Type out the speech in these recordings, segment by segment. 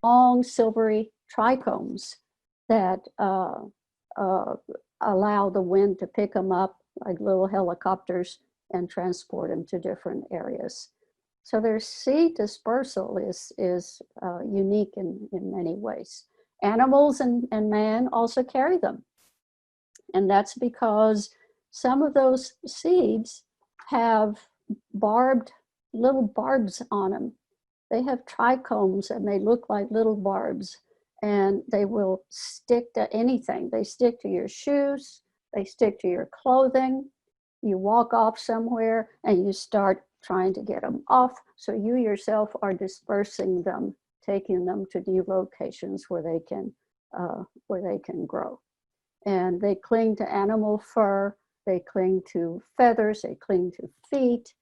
long silvery trichomes that allow the wind to pick them up like little helicopters and transport them to different areas. So their seed dispersal is unique in many ways. Animals and man also carry them. And that's because some of those seeds have little barbs on them. They have trichomes and they look like little barbs, and they will stick to anything. They stick to your shoes, they stick to your clothing. You walk off somewhere and you start trying to get them off. So you yourself are dispersing them, taking them to new locations where they can grow. And they cling to animal fur, they cling to feathers, they cling to feet.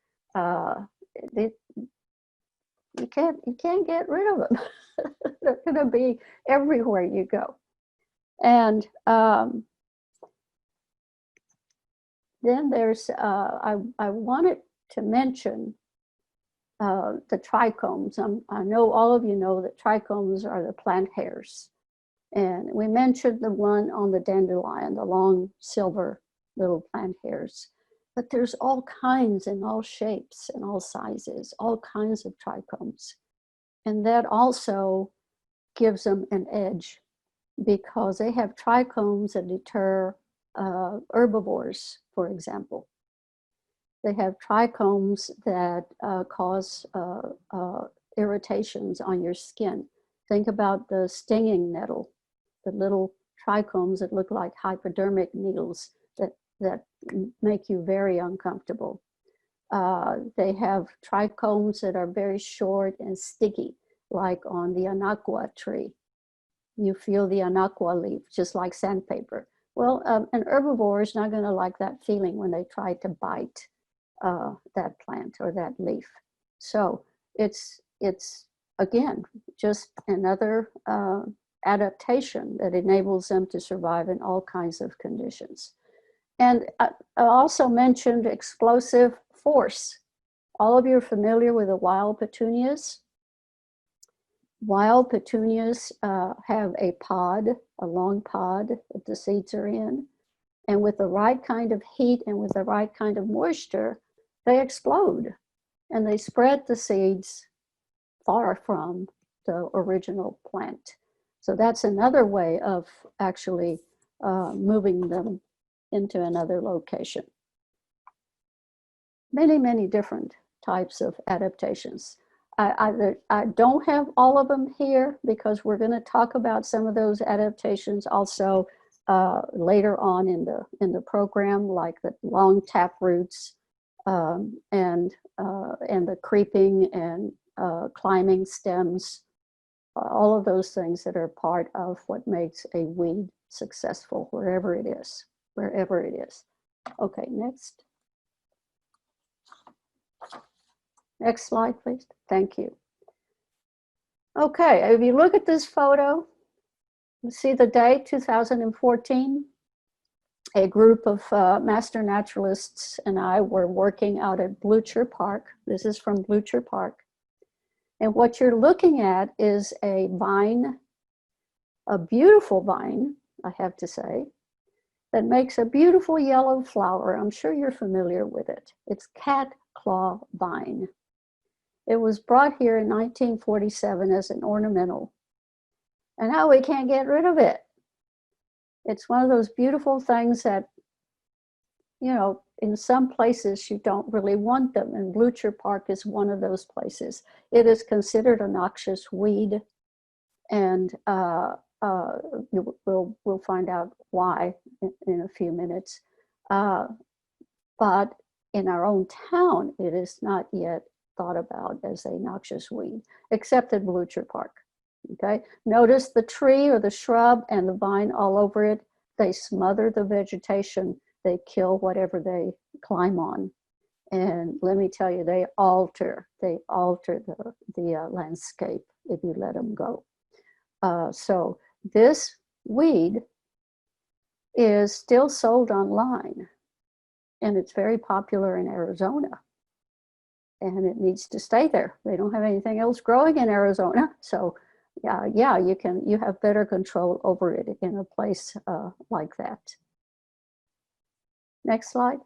You can't get rid of them. They're going to be everywhere you go. And then there's, I wanted to mention the trichomes. I know all of you know that trichomes are the plant hairs. And we mentioned the one on the dandelion, the long silver little plant hairs. But there's all kinds and all shapes and all sizes, all kinds of trichomes. And that also gives them an edge because they have trichomes that deter herbivores, for example. They have trichomes that cause irritations on your skin. Think about the stinging nettle, the little trichomes that look like hypodermic needles that make you very uncomfortable. They have trichomes that are very short and sticky, like on the anaqua tree. You feel the anaqua leaf, just like sandpaper. Well, an herbivore is not going to like that feeling when they try to bite that plant or that leaf. So it's again, just another adaptation that enables them to survive in all kinds of conditions. And I also mentioned explosive force. All of you are familiar with the wild petunias. Wild petunias have a pod, a long pod that the seeds are in. And with the right kind of heat and with the right kind of moisture, they explode. And they spread the seeds far from the original plant. So that's another way of actually moving them into another location. Many, many different types of adaptations. I don't have all of them here because we're going to talk about some of those adaptations also later on in the program, like the long tap roots and the creeping and climbing stems, all of those things that are part of what makes a weed successful wherever it is. Okay, next. Next slide, please. Thank you. Okay, if you look at this photo, you see the date, 2014. A group of master naturalists and I were working out at Blucher Park. This is from Blucher Park. And what you're looking at is a vine, a beautiful vine, I have to say, that makes a beautiful yellow flower. I'm sure you're familiar with it. It's cat claw vine. It was brought here in 1947 as an ornamental. And now we can't get rid of it. It's one of those beautiful things that, you know, in some places you don't really want them. And Blucher Park is one of those places. It is considered a noxious weed. And we'll find out why in a few minutes. But in our own town, it is not yet thought about as a noxious weed, except at Blucher Park. Okay, notice the tree or the shrub and the vine all over it. They smother the vegetation. They kill whatever they climb on. And let me tell you, they alter the landscape if you let them go. So this weed is still sold online, and it's very popular in Arizona. And it needs to stay there. They don't have anything else growing in Arizona, so yeah, you have better control over it in a place like that. Next slide.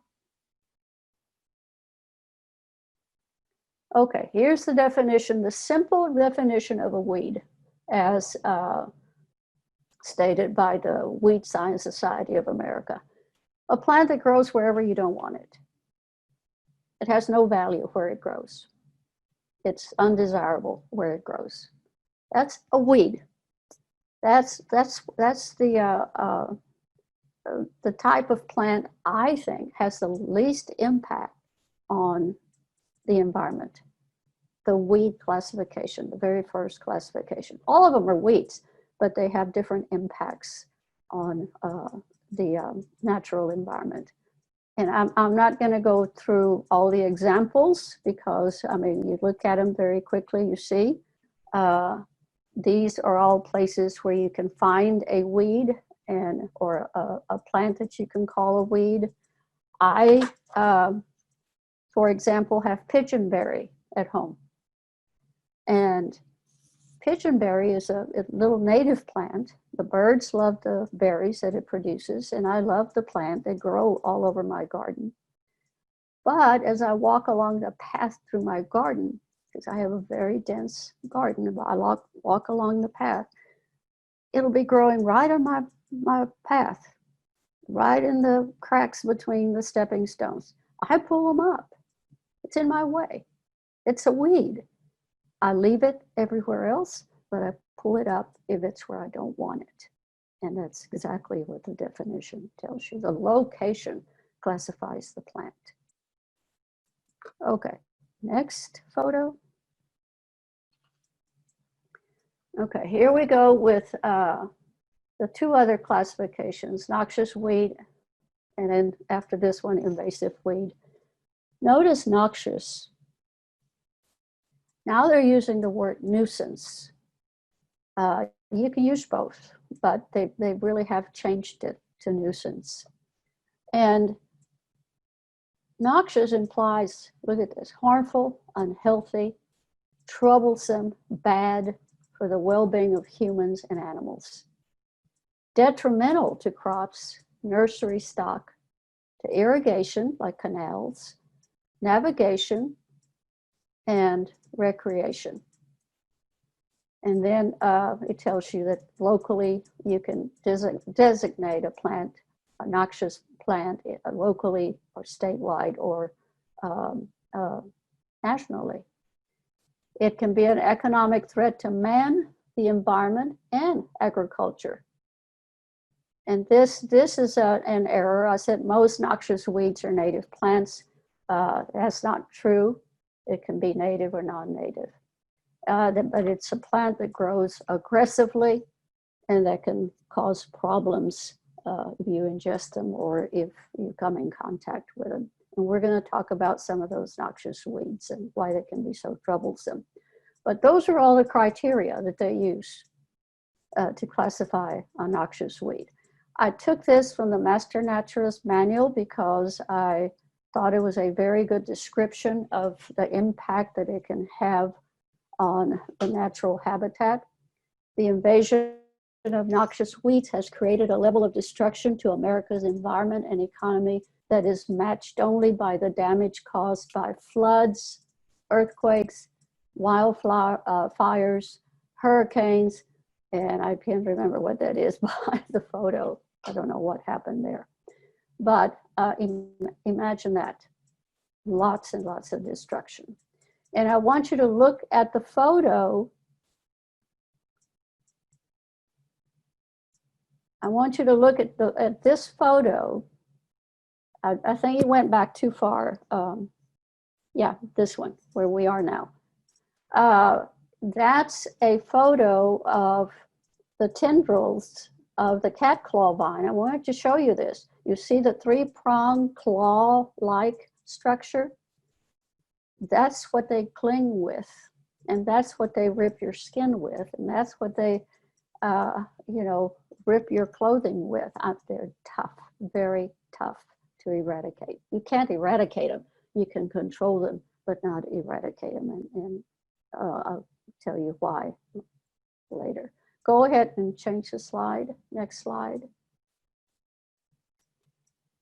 Okay, here's the definition, the simple definition of a weed as stated by the Weed Science Society of America. A plant that grows wherever you don't want it. It has no value where it grows. It's undesirable where it grows. That's a weed. That's the type of plant I think has the least impact on the environment. The weed classification, the very first classification. All of them are weeds, but they have different impacts on the natural environment. And I'm not going to go through all the examples because, I mean, you look at them very quickly, you see. These are all places where you can find a weed or a plant that you can call a weed. I, for example, have pigeonberry at home. And pigeonberry is a little native plant. The birds love the berries that it produces, and I love the plant. They grow all over my garden. But as I walk along the path through my garden, because I have a very dense garden, I walk along the path, it'll be growing right on my path, right in the cracks between the stepping stones. I pull them up. It's in my way. It's a weed. I leave it everywhere else, but I pull it up if it's where I don't want it. And that's exactly what the definition tells you. The location classifies the plant. Okay, next photo. Okay, here we go with the two other classifications, noxious weed, and then after this one, invasive weed. Notice noxious. Now they're using the word nuisance. You can use both, but they really have changed it to nuisance. And noxious implies, look at this, harmful, unhealthy, troublesome, bad for the well-being of humans and animals. Detrimental to crops, nursery stock, to irrigation, like canals, navigation, and recreation. And then it tells you that locally you can designate a plant, a noxious plant, locally or statewide or nationally. It can be an economic threat to man, the environment, and agriculture. And this is an error. I said most noxious weeds are native plants. That's not true. It can be native or non-native. But it's a plant that grows aggressively and that can cause problems if you ingest them or if you come in contact with them. And we're going to talk about some of those noxious weeds and why they can be so troublesome. But those are all the criteria that they use to classify a noxious weed. I took this from the Master Naturalist Manual because I thought it was a very good description of the impact that it can have on the natural habitat. The invasion of noxious weeds has created a level of destruction to America's environment and economy that is matched only by the damage caused by floods, earthquakes, wildfires, hurricanes, and I can't remember what that is behind the photo. I don't know what happened there. But imagine that, lots and lots of destruction. And I want you to look at the photo. I want you to look at this photo. I think it went back too far. Yeah, this one, where we are now. That's a photo of the tendrils of the cat claw vine. I wanted to show you this. You see the three-pronged claw-like structure? That's what they cling with, and that's what they rip your skin with, and that's what they, rip your clothing with. They're tough, very tough to eradicate. You can't eradicate them. You can control them, but not eradicate them, and I'll tell you why later. Go ahead and change the slide. Next slide.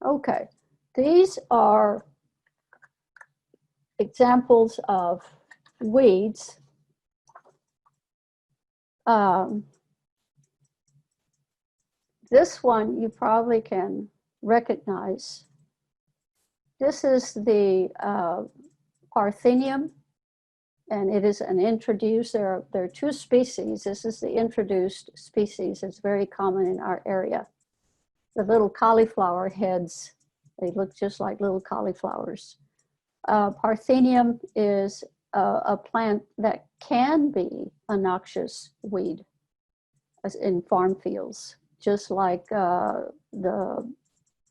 Okay, these are examples of weeds. This one you probably can recognize. This is the Parthenium, and it is an introduced. There are two species. This is the introduced species. It's very common in our area. The little cauliflower heads, they look just like little cauliflowers. Parthenium is a plant that can be a noxious weed in farm fields, just like the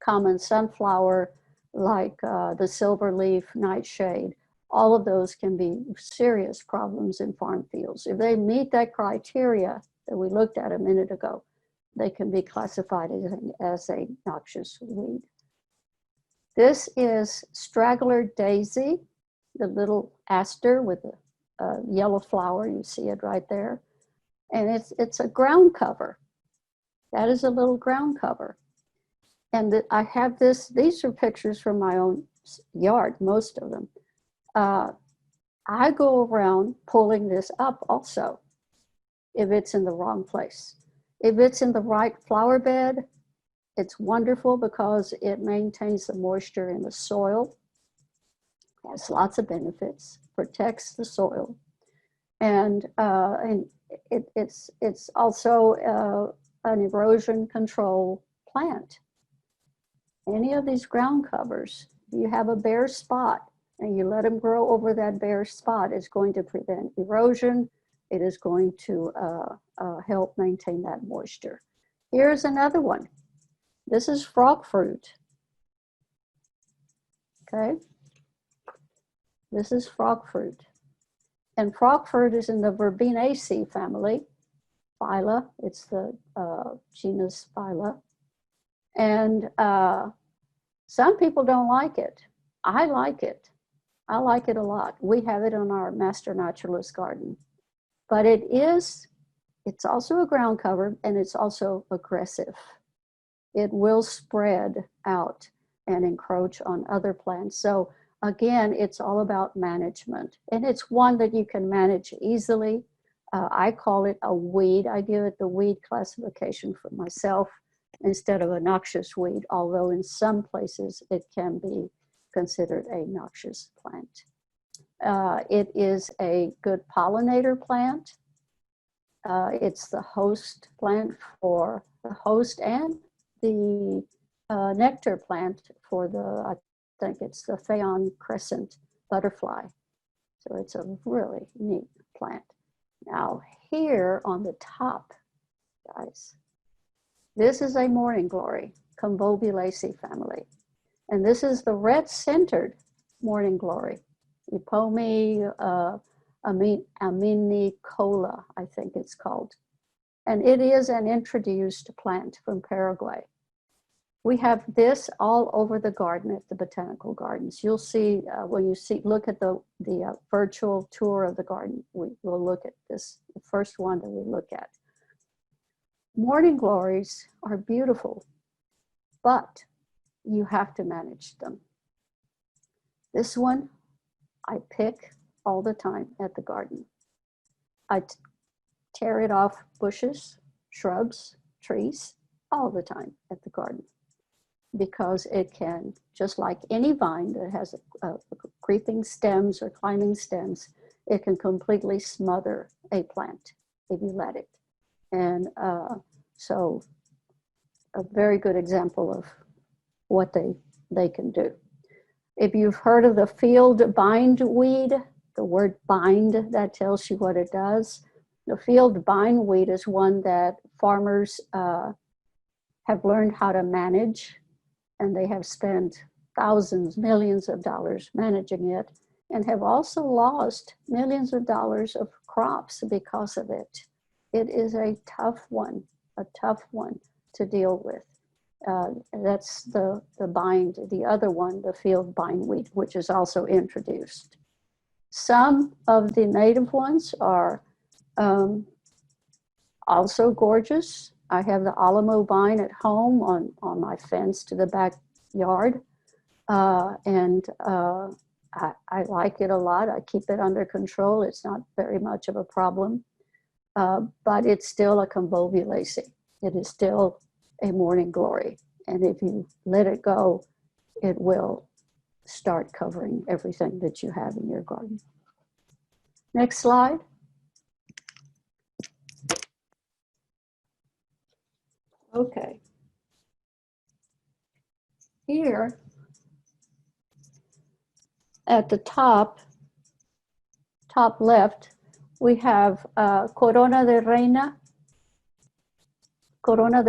common sunflower, like the silverleaf, nightshade. All of those can be serious problems in farm fields. If they meet that criteria that we looked at a minute ago, they can be classified as a noxious weed. This is straggler daisy, the little aster with a yellow flower. You see it right there. And it's a ground cover. That is a little ground cover. And I have these are pictures from my own yard, most of them. I go around pulling this up also, if it's in the wrong place. If it's in the right flower bed, it's wonderful because it maintains the moisture in the soil. It has lots of benefits, protects the soil. And it's also an erosion control plant. Any of these ground covers, you have a bare spot and you let them grow over that bare spot, it's going to prevent erosion. It is going to help maintain that moisture. Here's another one. This is frog fruit. Okay. This is frog fruit. And frog fruit is in the Verbinaceae family, phyla. It's the genus phyla. And some people don't like it. I like it. I like it a lot. We have it on our master naturalist garden. But it's also a ground cover, and it's also aggressive. It will spread out and encroach on other plants. So again, it's all about management. And it's one that you can manage easily. I call it a weed. I give it the weed classification for myself instead of a noxious weed, although in some places it can be considered a noxious plant. It is a good pollinator plant. It's the host plant for the host and the nectar plant for I think it's the Phaon crescent butterfly. So it's a really neat plant. Now here on the top, guys, this is a morning glory, Convolvulaceae family. And this is the red-centered morning glory, Epomi aminicola, I think it's called. And it is an introduced plant from Paraguay. We have this all over the garden at the botanical gardens. You'll see when you look at the virtual tour of the garden, we will look at this, the first one that we look at. Morning glories are beautiful, but you have to manage them. This one I pick all the time at the garden. I tear it off bushes, shrubs, trees, all the time at the garden, because it can, just like any vine that has creeping stems or climbing stems, it can completely smother a plant if you let it. And so a very good example of what they can do. If you've heard of the field bindweed, the word bind, that tells you what it does. The field bindweed is one that farmers have learned how to manage, and they have spent thousands, millions of dollars managing it, and have also lost millions of dollars of crops because of it. It is a tough one to deal with. That's the bind, the other one, the field bindweed, which is also introduced. Some of the native ones are Also gorgeous. I have the Alamo vine at home on my fence to the backyard. I like it a lot. I keep it under control. It's not very much of a problem, but it's still a convolvulaceae. It is still a morning glory. And if you let it go, it will start covering everything that you have in your garden. Next slide. Okay. Here at the top left, we have Corona de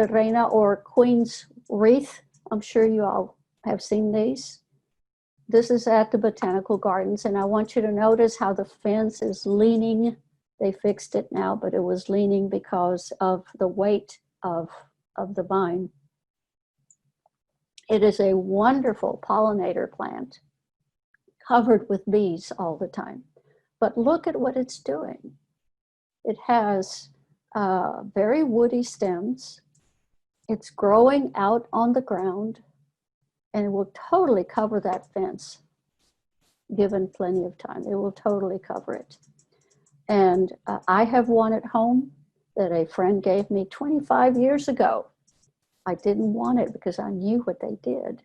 Reina or Queen's Wreath. I'm sure you all have seen these. This is at the Botanical Gardens, and I want you to notice how the fence is leaning. They fixed it now, but it was leaning because of the weight of the vine. It is a wonderful pollinator plant, covered with bees all the time. But look at what it's doing. It has very woody stems. It's growing out on the ground, and it will totally cover that fence, given plenty of time. It will totally cover it. And I have one at home that a friend gave me 25 years ago. I didn't want it because I knew what they did.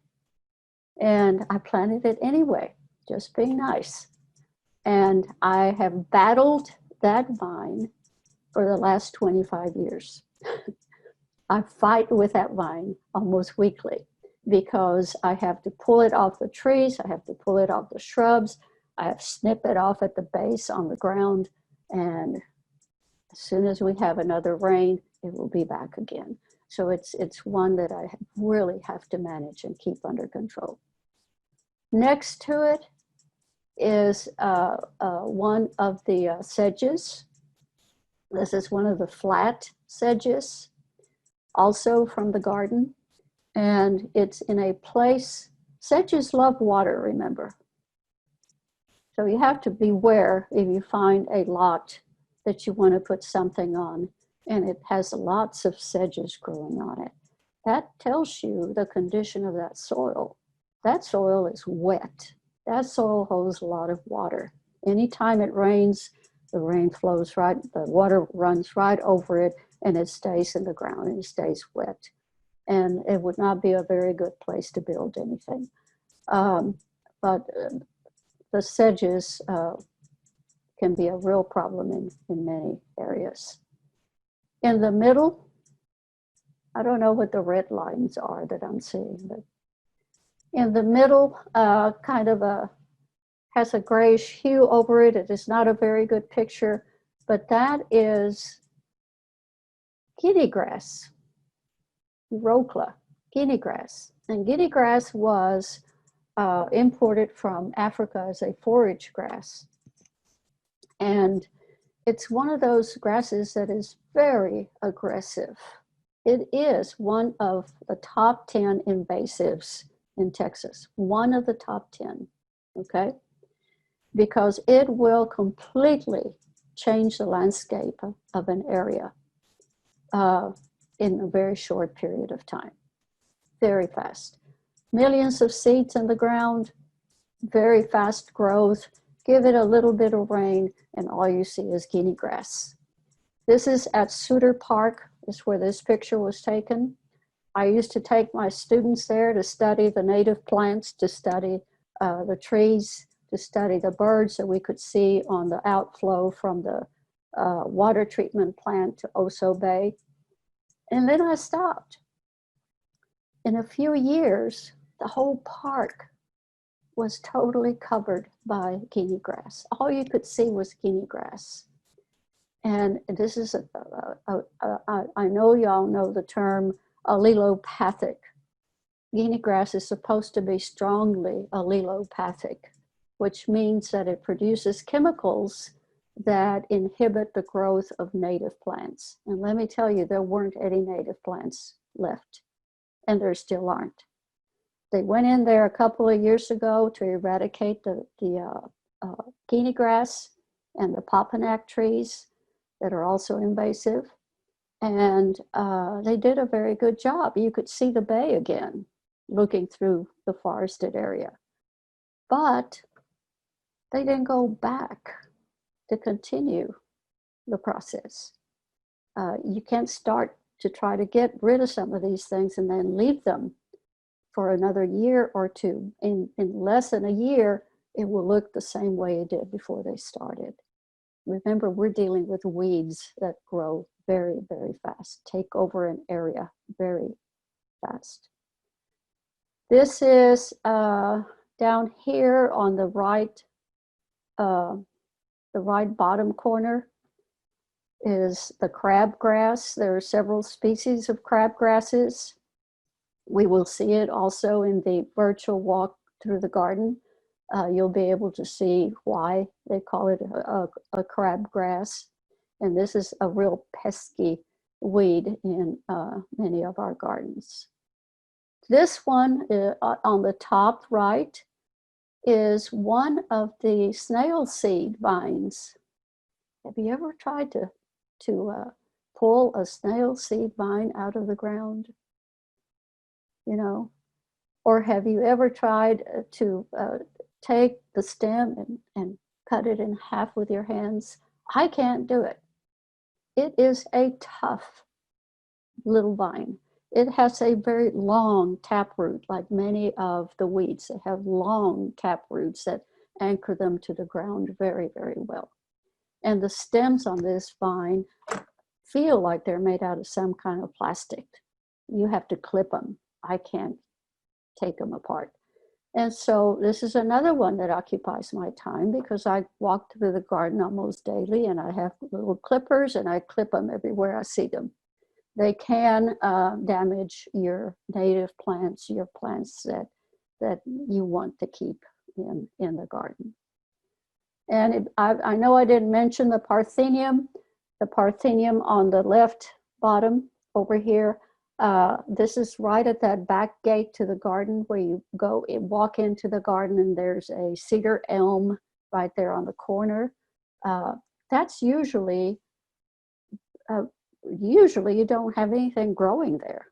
And I planted it anyway, just being nice. And I have battled that vine for the last 25 years. I fight with that vine almost weekly because I have to pull it off the trees, I have to pull it off the shrubs, I have to snip it off at the base on the ground, and as soon as we have another rain, it will be back again. So it's one that I really have to manage and keep under control. Next to it is one of the sedges. This is one of the flat sedges, also from the garden. And it's in a place, sedges love water, remember. So you have to beware if you find a lot that you want to put something on and it has lots of sedges growing on it. That tells you the condition of that soil. That soil is wet. That soil holds a lot of water. Anytime it rains, the rain flows right, the water runs right over it, and it stays in the ground and it stays wet. And it would not be a very good place to build anything. But the sedges can be a real problem in many areas. In the middle, I don't know what the red lines are that I'm seeing, but in the middle, has a grayish hue over it. It is not a very good picture, but that is guinea grass, Rocla, guinea grass. And guinea grass was imported from Africa as a forage grass. And it's one of those grasses that is very aggressive. It is one of the top 10 invasives in Texas, one of the top 10, okay? Because it will completely change the landscape of an area in a very short period of time, very fast. Millions of seeds in the ground, very fast growth. Give it a little bit of rain and all you see is guinea grass. This is at Suter Park, is where this picture was taken. I used to take my students there to study the native plants, to study the trees, to study the birds that we could see on the outflow from the water treatment plant to Oso Bay. And then I stopped. In a few years, the whole park was totally covered by guinea grass. All you could see was guinea grass. And this is, I know y'all know the term allelopathic. Guinea grass is supposed to be strongly allelopathic, which means that it produces chemicals that inhibit the growth of native plants. And let me tell you, there weren't any native plants left, and there still aren't. They went in there a couple of years ago to eradicate the guinea grass and the Papanac trees that are also invasive. And they did a very good job. You could see the bay again, looking through the forested area. But they didn't go back to continue the process. You can't start to try to get rid of some of these things and then leave them for another year or two. In less than a year, it will look the same way it did before they started. Remember, we're dealing with weeds that grow very, very fast, take over an area very fast. This is down here on the right bottom corner is the crabgrass. There are several species of crabgrasses. We will see it also in the virtual walk through the garden. You'll be able to see why they call it a crabgrass. And this is a real pesky weed in many of our gardens. This one on the top right is one of the snail seed vines. Have you ever tried to pull a snail seed vine out of the ground? You know, or have you ever tried to take the stem and cut it in half with your hands? I can't do it. It is a tough little vine. It has a very long taproot, like many of the weeds. They have long taproots that anchor them to the ground very, very well. And the stems on this vine feel like they're made out of some kind of plastic. You have to clip them. I can't take them apart. And so this is another one that occupies my time because I walk through the garden almost daily and I have little clippers and I clip them everywhere I see them. They can damage your native plants, your plants that you want to keep in the garden. And I know I didn't mention the parthenium. The parthenium on the left bottom over here. This is right at that back gate to the garden where you go walk into the garden and there's a cedar elm right there on the corner. That's usually you don't have anything growing there.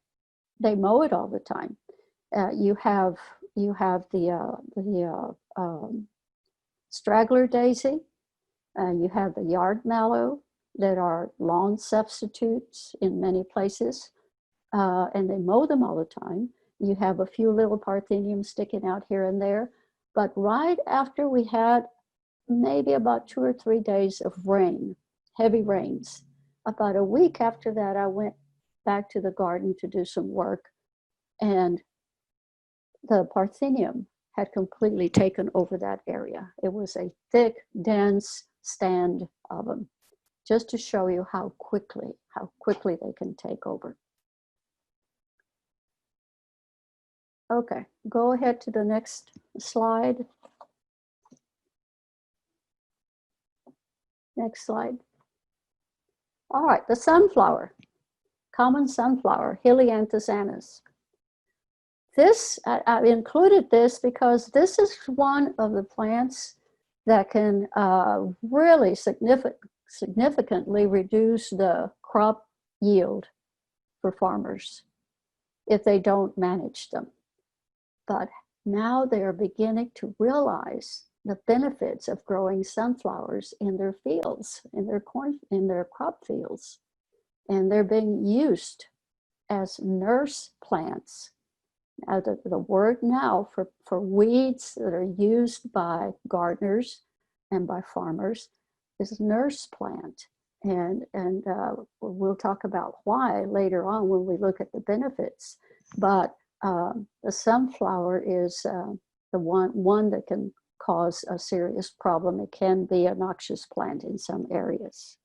They mow it all the time. You have the straggler daisy. You have the yard mallow that are lawn substitutes in many places. And they mow them all the time. You have a few little partheniums sticking out here and there. But right after we had maybe about 2 or 3 days of rain, heavy rains, about a week after that, I went back to the garden to do some work. And the parthenium had completely taken over that area. It was a thick, dense stand of them, just to show you how quickly they can take over. Okay, go ahead to the next slide. Next slide. All right, the sunflower, common sunflower, Helianthus annuus. This, I included this because this is one of the plants that can really significantly reduce the crop yield for farmers if they don't manage them. But now they are beginning to realize the benefits of growing sunflowers in their fields, in their crop fields. And they're being used as nurse plants. Now the word now for weeds that are used by gardeners and by farmers is nurse plant. And we'll talk about why later on when we look at the benefits. But the sunflower is the one that can cause a serious problem. It can be a noxious plant in some areas.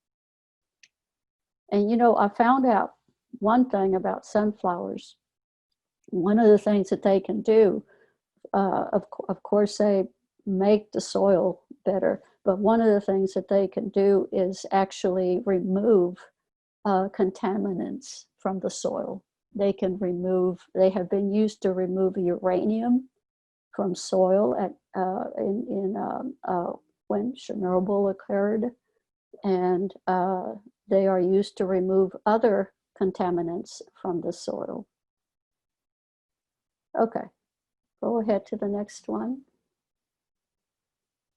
And you know, I found out one thing about sunflowers. One of the things that they can do, of course, they make the soil better, but one of the things that they can do is actually remove contaminants from the soil. They have been used to remove uranium from soil when Chernobyl occurred, and they are used to remove other contaminants from the soil. Okay, go ahead to the next one.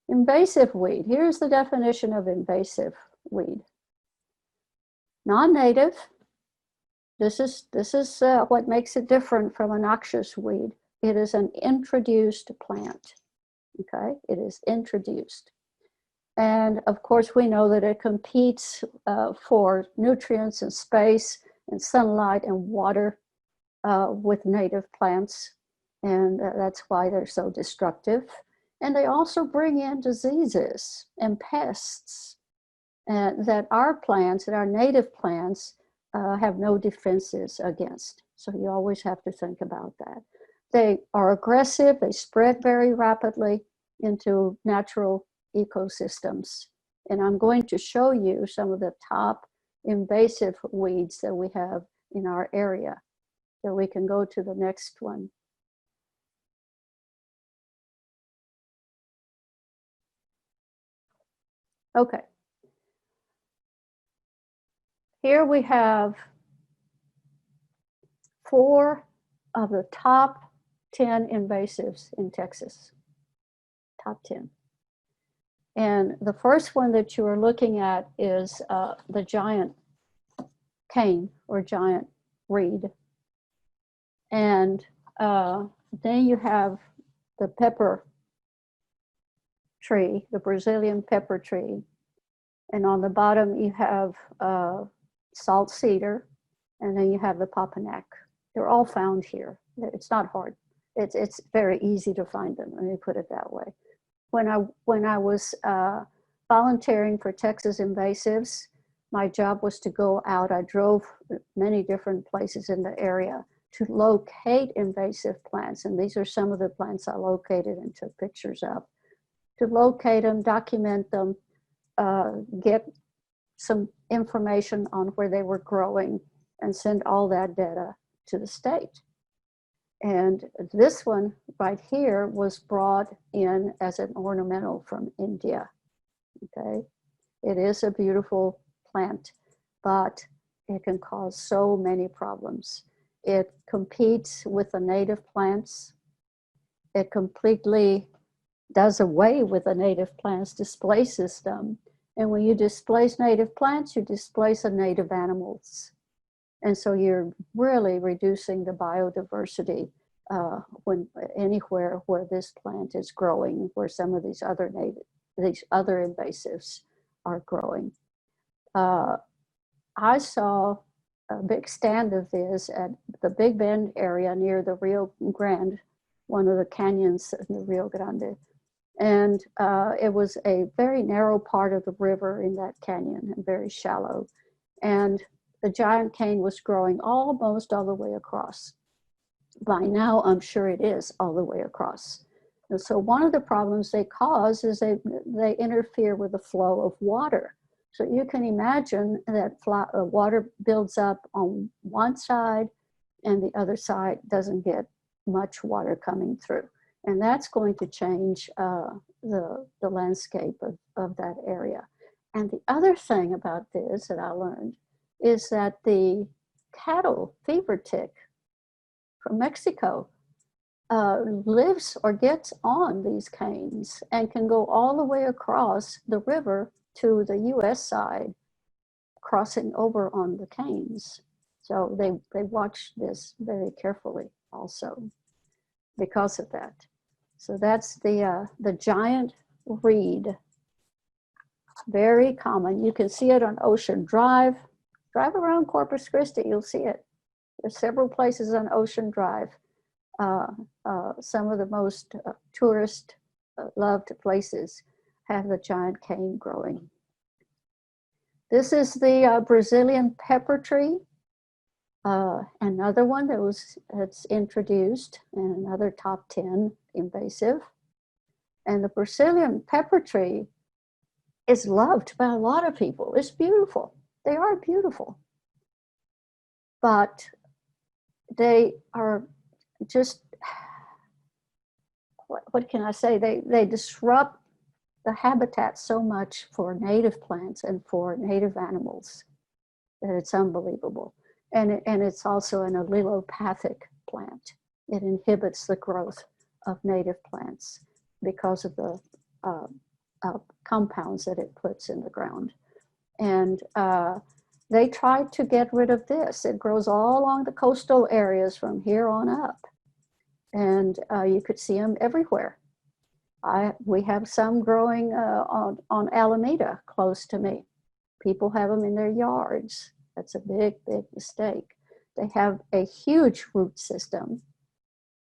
Invasive weed. Here's the definition of invasive weed. Non-native. This is what makes it different from a noxious weed. It is an introduced plant. Okay, it is introduced. And of course, we know that it competes for nutrients and space and sunlight and water with native plants. And that's why they're so destructive. And they also bring in diseases and pests that our plants, that our native plants, have no defenses against. So you always have to think about that. They are aggressive, they spread very rapidly into natural ecosystems. And I'm going to show you some of the top invasive weeds that we have in our area. So we can go to the next one. Okay. Here we have 4 of the top 10 invasives in Texas. Top 10. And the first one that you are looking at is the giant cane or giant reed. And then you have the pepper tree, the Brazilian pepper tree. And on the bottom you have salt cedar, and then you have the papanak. They're all found here. It's not hard. It's very easy to find them, let me put it that way. When I was volunteering for Texas Invasives, my job was to go out. I drove many different places in the area to locate invasive plants. And these are some of the plants I located and took pictures of. To locate them, document them, get some information on where they were growing, and send all that data to the state. And this one right here was brought in as an ornamental from India. Okay, it is a beautiful plant, but it can cause so many problems. It competes with the native plants. It completely does away with the native plants, displaces them. And when you displace native plants, you displace the native animals. And so you're really reducing the biodiversity anywhere where this plant is growing, where some of these other invasives are growing. I saw a big stand of this at the Big Bend area near the Rio Grande, one of the canyons in the Rio Grande. And it was a very narrow part of the river in that canyon, and very shallow. And the giant cane was growing almost all the way across. By now, I'm sure it is all the way across. And so one of the problems they cause is they interfere with the flow of water. So you can imagine that water builds up on one side and the other side doesn't get much water coming through. And that's going to change the landscape of that area. And the other thing about this that I learned is that the cattle fever tick from Mexico lives or gets on these canes and can go all the way across the river to the US side, crossing over on the canes. So they watch this very carefully also because of that. So that's the giant reed, very common. You can see it on Ocean Drive. Drive around Corpus Christi, you'll see it. There's several places on Ocean Drive. Some of the most tourist loved places have the giant cane growing. This is the Brazilian pepper tree. Another one that's introduced, and another top 10 invasive. And the Brazilian pepper tree is loved by a lot of people. It's beautiful. They are beautiful. But they are just, what can I say? They disrupt the habitat so much for native plants and for native animals that it's unbelievable. And it's also an allelopathic plant. It inhibits the growth of native plants because of the compounds that it puts in the ground. And they tried to get rid of this. It grows all along the coastal areas from here on up. And you could see them everywhere. We have some growing on Alameda close to me. People have them in their yards. That's a big, big mistake. They have a huge root system.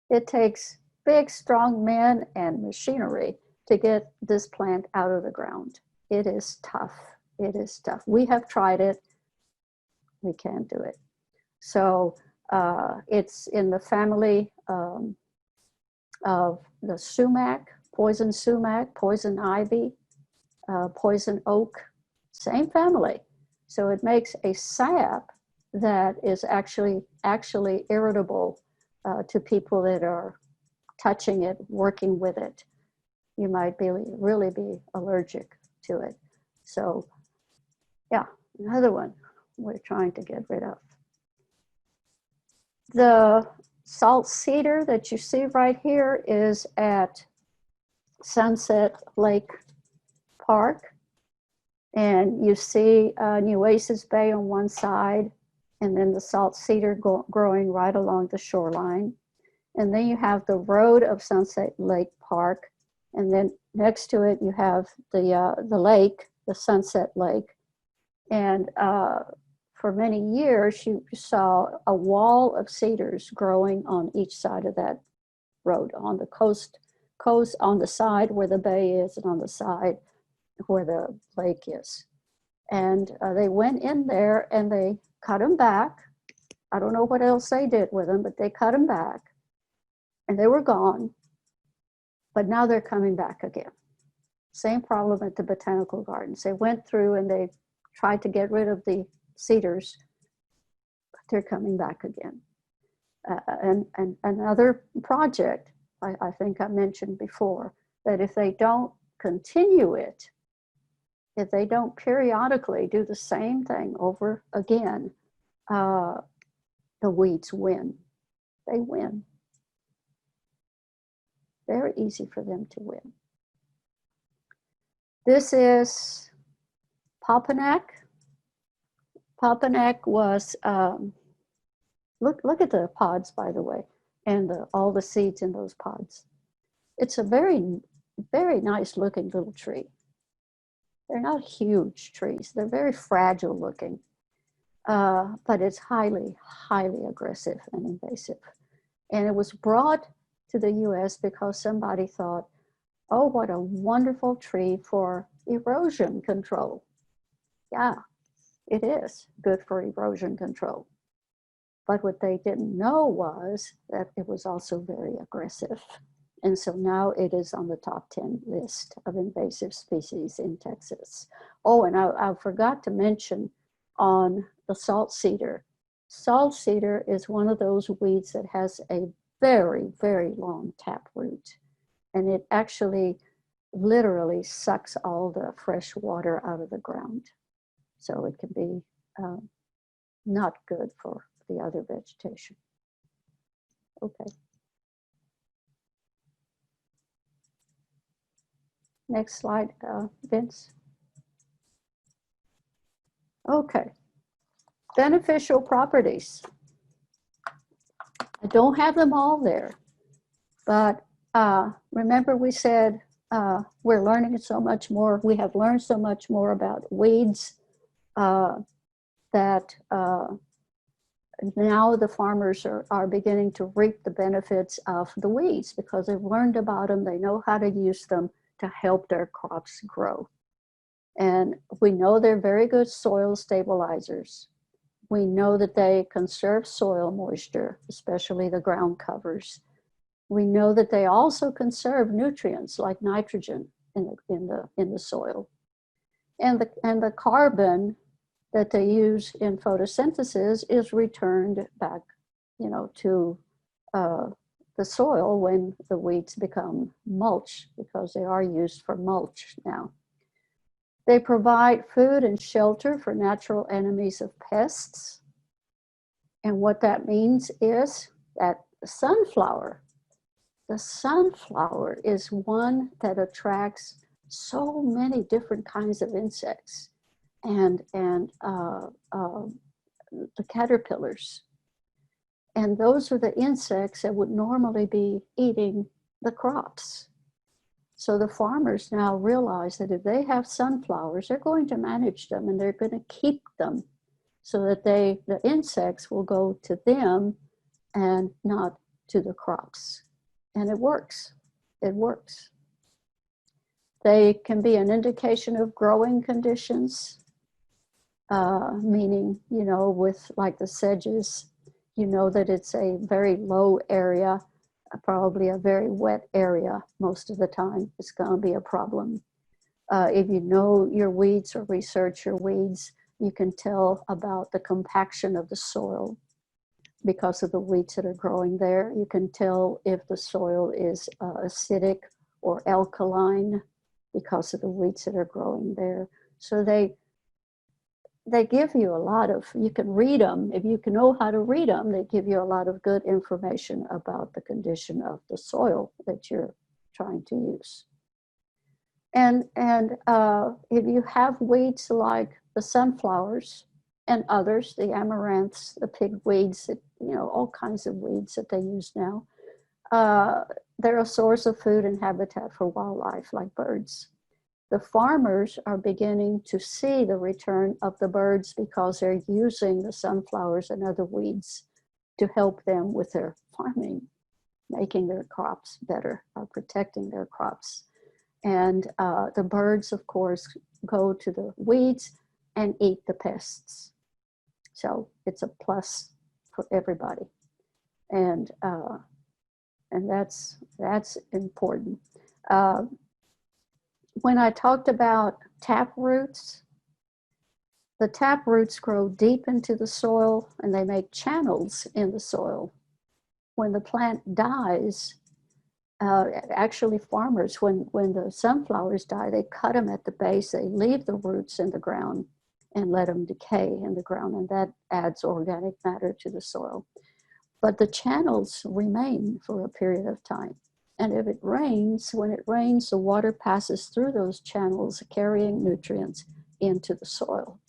It takes big, strong men and machinery to get this plant out of the ground. It is tough. It is tough. We have tried it. We can't do it. So it's in the family of the sumac, poison ivy, poison oak, same family. So it makes a sap that is actually irritable to people that are touching it, working with it. You might really be allergic to it. So yeah, another one we're trying to get rid of. The salt cedar that you see right here is at Sunset Lake Park. And you see Nueces Bay on one side, and then the salt cedar growing right along the shoreline. And then you have the road of Sunset Lake Park. And then next to it, you have the lake, the Sunset Lake. And for many years, you saw a wall of cedars growing on each side of that road, on the coast on the side where the bay is, and on the side where the lake is. And they went in there and they cut them back. I don't know what else they did with them, but they cut them back and they were gone. But now they're coming back again. Same problem at the botanical gardens. They went through and they tried to get rid of the cedars, but they're coming back again. And another project, I think I mentioned before, that if they don't continue it, if they don't periodically do the same thing over again, the weeds win. They win. Very easy for them to win. This is Papanak. Papanak was, look at the pods, by the way, and all the seeds in those pods. It's a very, very nice looking little tree. They're not huge trees. They're very fragile looking, but it's highly, highly aggressive and invasive. And it was brought to the US because somebody thought, oh, what a wonderful tree for erosion control. Yeah, it is good for erosion control. But what they didn't know was that it was also very aggressive. And so now it is on the top 10 list of invasive species in Texas. Oh, and I forgot to mention on the salt cedar. Salt cedar is one of those weeds that has a very, very long taproot. And it actually literally sucks all the fresh water out of the ground. So it can be not good for the other vegetation. Okay. Next slide, Vince. Okay, beneficial properties. I don't have them all there, but remember we said we're learning so much more. We have learned so much more about weeds that now the farmers are beginning to reap the benefits of the weeds because they've learned about them. They know how to use them to help their crops grow. And we know they're very good soil stabilizers. We know that they conserve soil moisture, especially the ground covers. We know that they also conserve nutrients like nitrogen in the soil. And the carbon that they use in photosynthesis is returned back, to the soil when the weeds become mulch, because they are used for mulch now. They provide food and shelter for natural enemies of pests. And what that means is that the sunflower is one that attracts so many different kinds of insects and the caterpillars. And those are the insects that would normally be eating the crops. So the farmers now realize that if they have sunflowers, they're going to manage them and they're going to keep them so that the insects will go to them and not to the crops. And it works. It works. They can be an indication of growing conditions, meaning, you know, with like the sedges, you know that it's a very low area, probably a very wet area most of the time. It's going to be a problem. If you know your weeds or research your weeds, you can tell about the compaction of the soil because of the weeds that are growing there. You can tell if the soil is acidic or alkaline because of the weeds that are growing there. So they give you a lot of, you can read them. If you can know how to read them, they give you a lot of good information about the condition of the soil that you're trying to use. And if you have weeds like the sunflowers and others, the amaranths, the pigweeds, that, you know, all kinds of weeds that they use now, they're a source of food and habitat for wildlife like birds. The farmers are beginning to see the return of the birds because they're using the sunflowers and other weeds to help them with their farming, making their crops better, or protecting their crops. And the birds, of course, go to the weeds and eat the pests. So it's a plus for everybody. And that's important. When I talked about tap roots, the tap roots grow deep into the soil and they make channels in the soil. When the plant dies, actually farmers, when the sunflowers die, they cut them at the base, they leave the roots in the ground and let them decay in the ground, and that adds organic matter to the soil. But the channels remain for a period of time. And if it rains, when it rains, the water passes through those channels, carrying nutrients into the soil.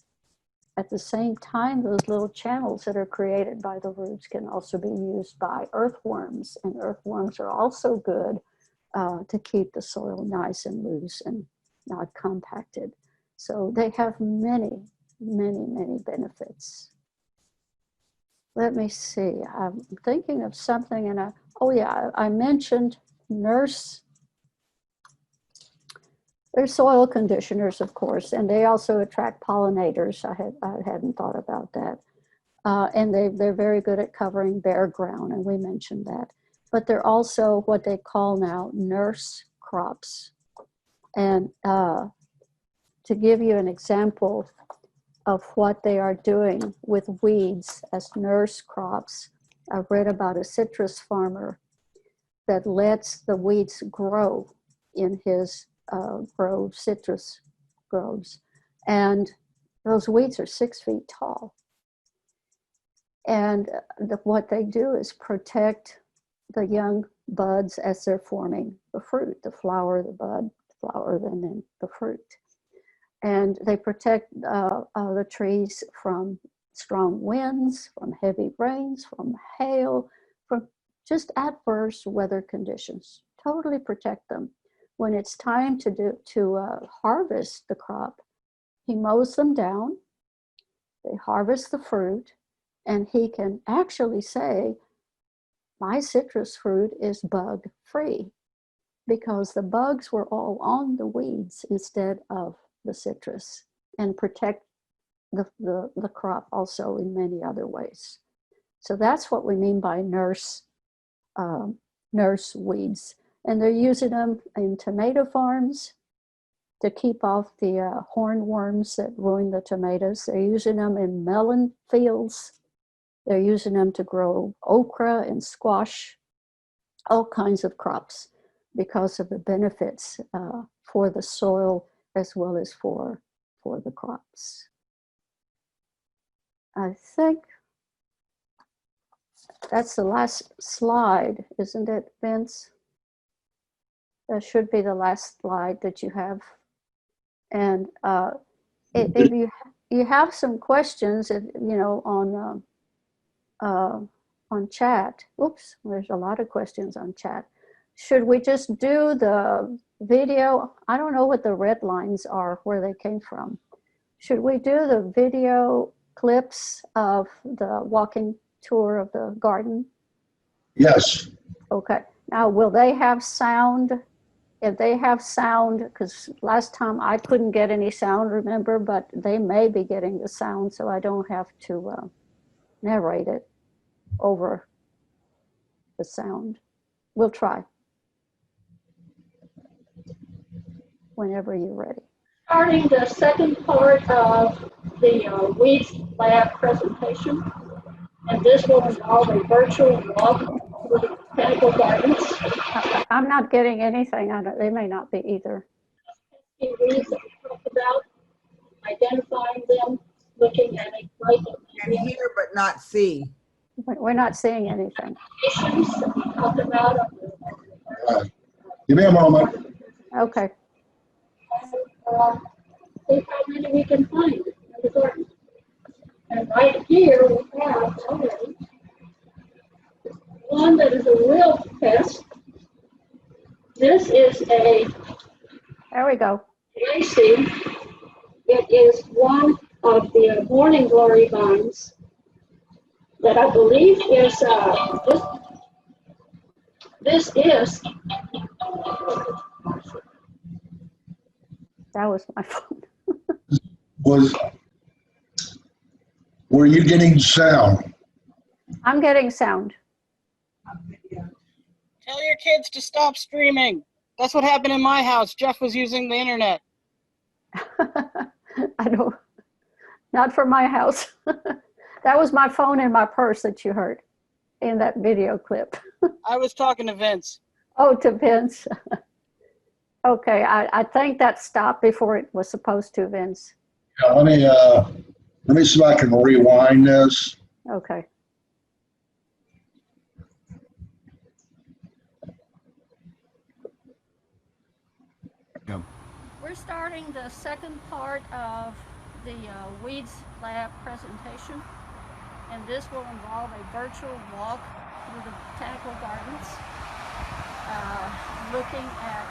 At the same time, those little channels that are created by the roots can also be used by earthworms, and earthworms are also good to keep the soil nice and loose and not compacted. So they have many, many, many benefits. Let me see, I'm thinking of something, and I mentioned nurse. They're soil conditioners, of course, and they also attract pollinators. I hadn't thought about that. And they're very good at covering bare ground, and we mentioned that. But they're also what they call now nurse crops. And to give you an example of what they are doing with weeds as nurse crops, I read about a citrus farmer that lets the weeds grow in his citrus groves. And those weeds are 6 feet tall. And what they do is protect the young buds as they're forming the fruit, the flower, the bud, flower, and then the fruit. And they protect the trees from strong winds, from heavy rains, from hail, from just adverse weather conditions. Totally protect them. When it's time to harvest the crop, he mows them down, they harvest the fruit, and he can actually say, my citrus fruit is bug free, because the bugs were all on the weeds instead of the citrus, and protect the crop also in many other ways. So that's what we mean by nurse weeds. And they're using them in tomato farms to keep off the hornworms that ruin the tomatoes. They're using them in melon fields. They're using them to grow okra and squash, all kinds of crops, because of the benefits for the soil as well as for the crops. I think That's the last slide, isn't it, Vince? That should be the last slide that you have. And if you have some questions, if, you know, on chat. Oops, there's a lot of questions on chat. Should we just do the video? I don't know what the red lines are, where they came from. Should we do the video clips of the walking tour of the garden? Yes. Okay. Now, will they have sound? If they have sound, because last time I couldn't get any sound, remember, but they may be getting the sound, so I don't have to narrate it over the sound. We'll try. Whenever you're ready. Starting the second part of the Weeds Lab presentation, and this will involve a virtual walk through the botanical gardens. I'm not getting anything on it. They may not be either. Weeds that we talked about, identifying them, looking at a right. Can hear but not see. We're not seeing anything. Give me a moment. Okay. See how many we can find in the garden. And right here we have already one that is a real pest. This is a There we go. lacy. It is one of the morning glory vines that I believe is this is. That was my phone. Were you getting sound? I'm getting sound. Tell your kids to stop streaming. That's what happened in my house. Jeff was using the internet. I don't, not for my house. That was my phone in my purse that you heard in that video clip. I was talking to Vince. Oh, to Vince. Okay, I think that stopped before it was supposed to, Vince. Yeah, let me see if I can rewind this. Okay. Yep. We're starting the second part of the Weeds Lab presentation, and this will involve a virtual walk through the botanical gardens, looking at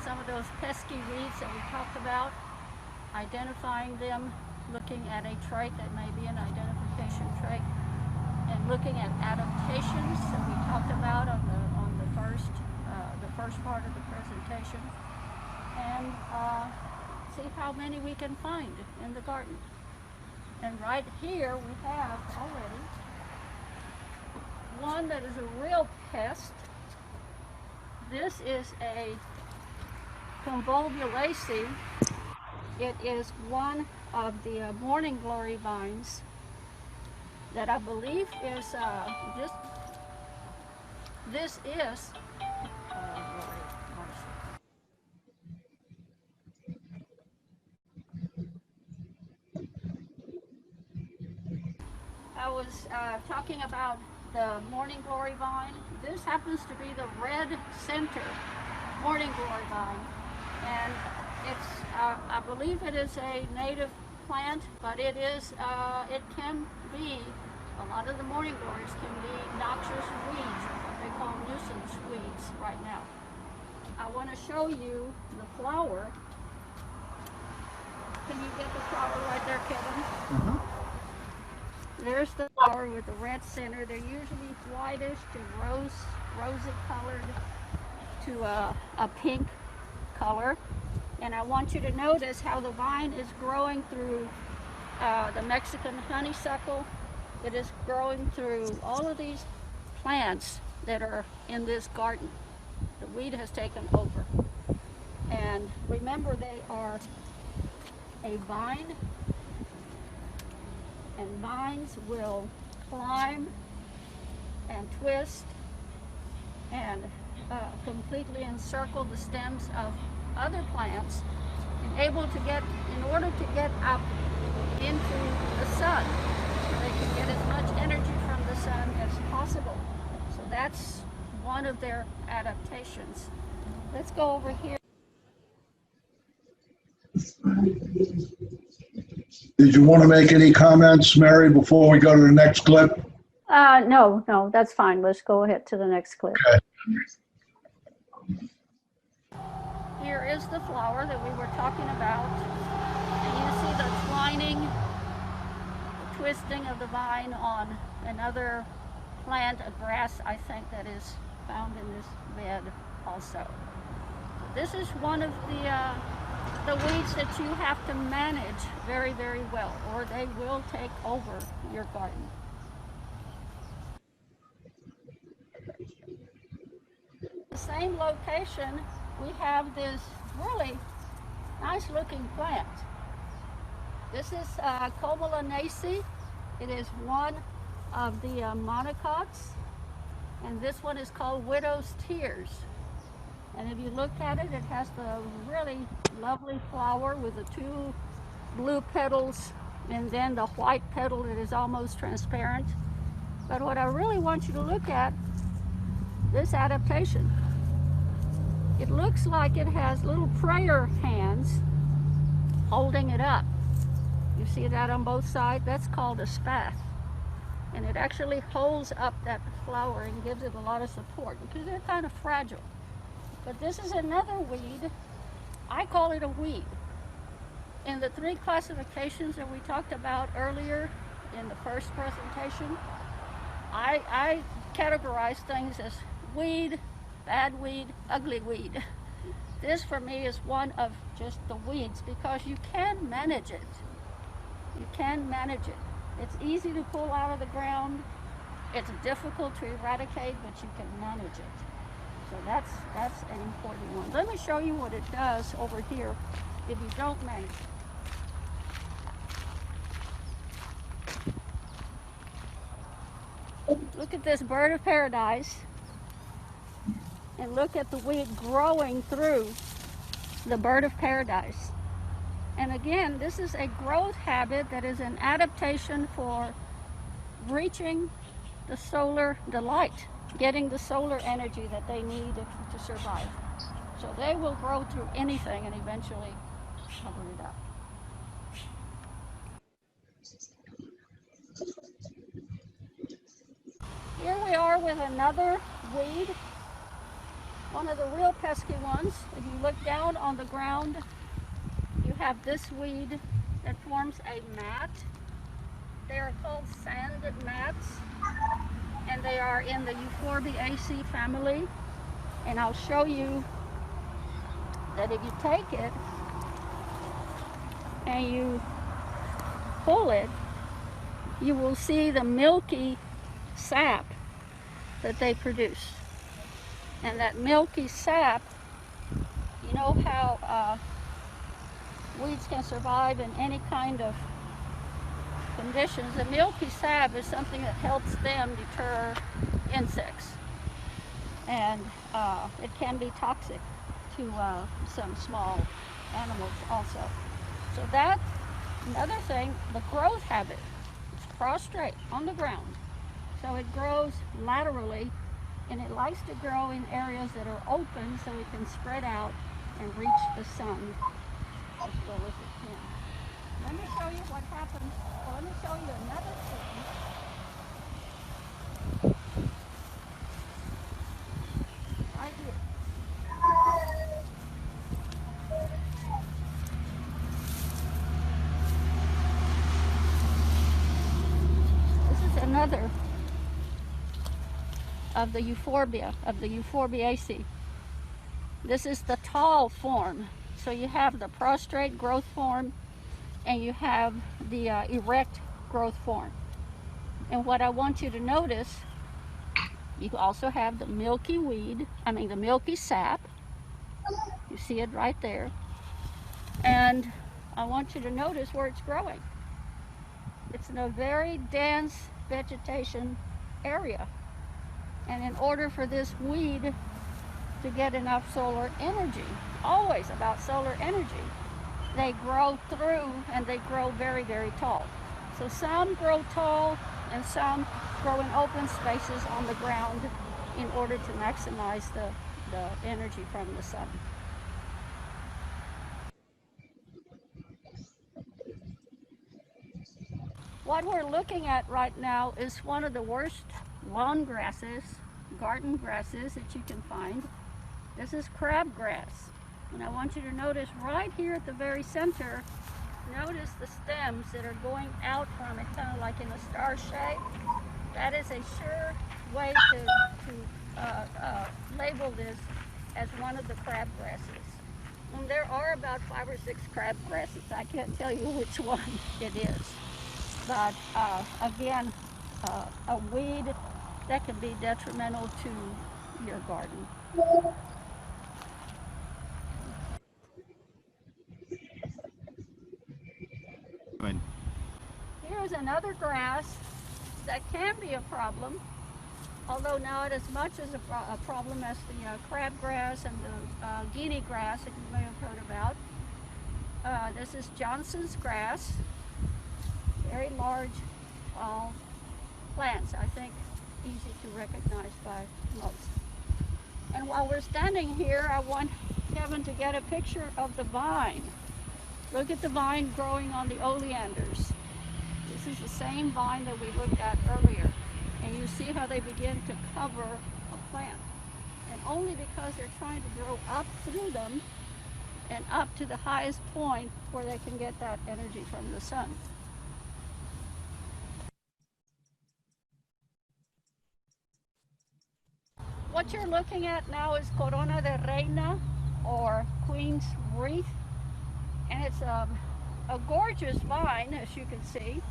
some of those pesky weeds that we talked about, identifying them, looking at a trait that may be an identification trait, and looking at adaptations that we talked about on the first part of the presentation, and see how many we can find in the garden. And right here we have already one that is a real pest. This is a convolvulaceae. It is one of the morning glory vines that I believe is this is I was talking about the morning glory vine. This happens to be the red center morning glory vine, and it's I believe it is a native plant, but it is it can be, a lot of the morning glories can be noxious weeds, or what they call nuisance weeds right now. I want to show you the flower. Can you get the flower right there, Kevin? Mm-hmm. There's the flower with the red center. They're usually whitish to rosy colored to a pink color. And I want you to notice how the vine is growing through the Mexican honeysuckle. It is growing through all of these plants that are in this garden. The weed has taken over. And remember, they are a vine, and vines will climb and twist and completely encircle the stems of other plants, and able to get, in order to get up into the sun, so they can get as much energy from the sun as possible. that's one of their adaptations. Let's go over here. Did you want to make any comments, Mary, before we go to the next clip? No, that's fine. Let's go ahead to the next clip. Okay. Here is the flower that we were talking about. And you see the twining, the twisting of the vine on another plant, a grass, I think, that is found in this bed also. This is one of the weeds that you have to manage very, very well, or they will take over your garden. The same location, we have this really nice looking plant. This is Comelanaceae. It is one of the monocots, and this one is called Widow's Tears. And if you look at it, it has the really lovely flower with the two blue petals and then the white petal that is almost transparent. But what I really want you to look at, this adaptation. It looks like it has little prayer hands holding it up. You see that on both sides? That's called a spathe. And it actually holds up that flower and gives it a lot of support because they're kind of fragile. But this is another weed. I call it a weed. In the three classifications that we talked about earlier in the first presentation, I categorize things as weed, bad weed, ugly weed. This for me is one of just the weeds because you can manage it. You can manage it. It's easy to pull out of the ground. It's difficult to eradicate, but you can manage it. So that's an important one. Let me show you what it does over here if you don't manage it. Look at this bird of paradise and look at the weed growing through the bird of paradise. And again, this is a growth habit that is an adaptation for reaching the light, getting the solar energy that they need to survive. So they will grow through anything and eventually cover it up. Here we are with another weed, one of the real pesky ones. If you look down on the ground, you have this weed that forms a mat. They are called sand mats, and they are in the Euphorbiaceae family. And I'll show you that if you take it and you pull it, you will see the milky sap that they produce. And that milky sap, you know how weeds can survive in any kind of conditions. The milky sap is something that helps them deter insects. And it can be toxic to some small animals also. So that's another thing, the growth habit. It's prostrate on the ground. So it grows laterally, and it likes to grow in areas that are open so it can spread out and reach the sun as well as it can. Let me show you what happens. Well, let me show you another thing. Right here. This is another of the Euphorbiaceae. This is the tall form. So you have the prostrate growth form and you have the erect growth form. And what I want you to notice, you also have the milky the milky sap. You see it right there. And I want you to notice where it's growing. It's in a very dense vegetation area. And in order for this weed to get enough solar energy, always about solar energy, they grow through and they grow very, very tall. So some grow tall and some grow in open spaces on the ground in order to maximize the energy from the sun. What we're looking at right now is one of the worst lawn grasses, garden grasses that you can find. This is crabgrass. And I want you to notice right here at the very center, notice the stems that are going out from it, kind of like in a star shape. That is a sure way to label this as one of the crabgrasses. And there are about 5 or 6 crabgrasses. I can't tell you which one it is. But again, a weed that can be detrimental to your garden. Good. Here's another grass that can be a problem, although not as much as a problem as the crabgrass and the guinea grass that you may have heard about. This is Johnson's grass. Very large, tall plants, I think easy to recognize by most. And while we're standing here, I want Kevin to get a picture of the vine. Look at the vine growing on the oleanders. This is the same vine that we looked at earlier. And you see how they begin to cover a plant. And only because they're trying to grow up through them and up to the highest point where they can get that energy from the sun. What you're looking at now is Corona de Reina, or Queen's Wreath. And it's a gorgeous vine, as you can see.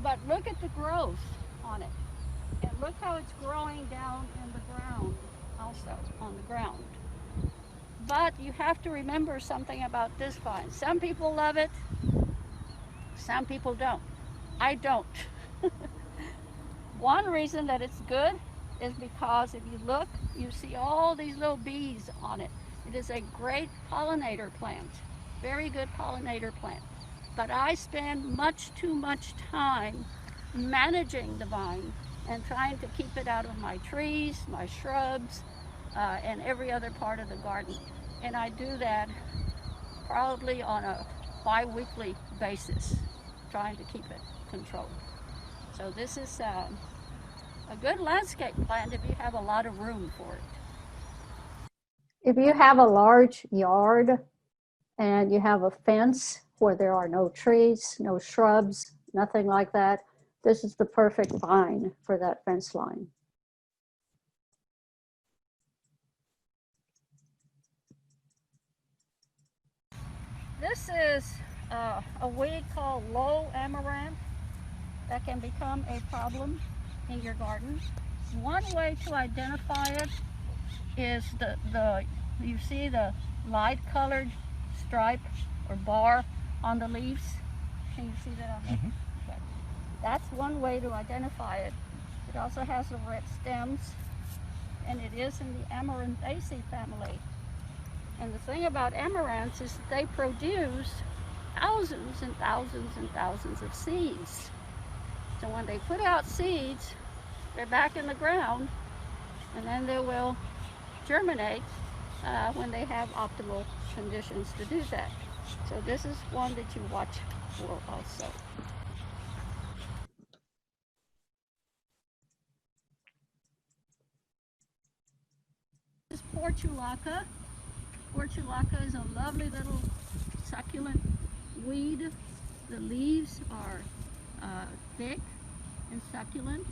But look at the growth on it. And look how it's growing down in the ground, also on the ground. But you have to remember something about this vine. Some people love it, some people don't. I don't. One reason that it's good is because if you look, you see all these little bees on it. It is a great pollinator plant, very good pollinator plant. But I spend much too much time managing the vine and trying to keep it out of my trees, my shrubs, and every other part of the garden. And I do that probably on a bi-weekly basis, trying to keep it controlled. So this is a good landscape plant if you have a lot of room for it. If you have a large yard and you have a fence where there are no trees, no shrubs, nothing like that, this is the perfect vine for that fence line. This is a weed called low amaranth that can become a problem in your garden. One way to identify it is you see the light colored stripe or bar on the leaves. Can you see that on there? Okay. That's one way to identify it. It also has the red stems, and it is in the Amaranthaceae family. And the thing about amaranths is that they produce thousands and thousands and thousands of seeds. So when they put out seeds, they're back in the ground, and then they will germinate when they have optimal conditions to do that. So this is one that you watch for also. This is portulaca. Portulaca is a lovely little succulent weed. The leaves are thick and succulent,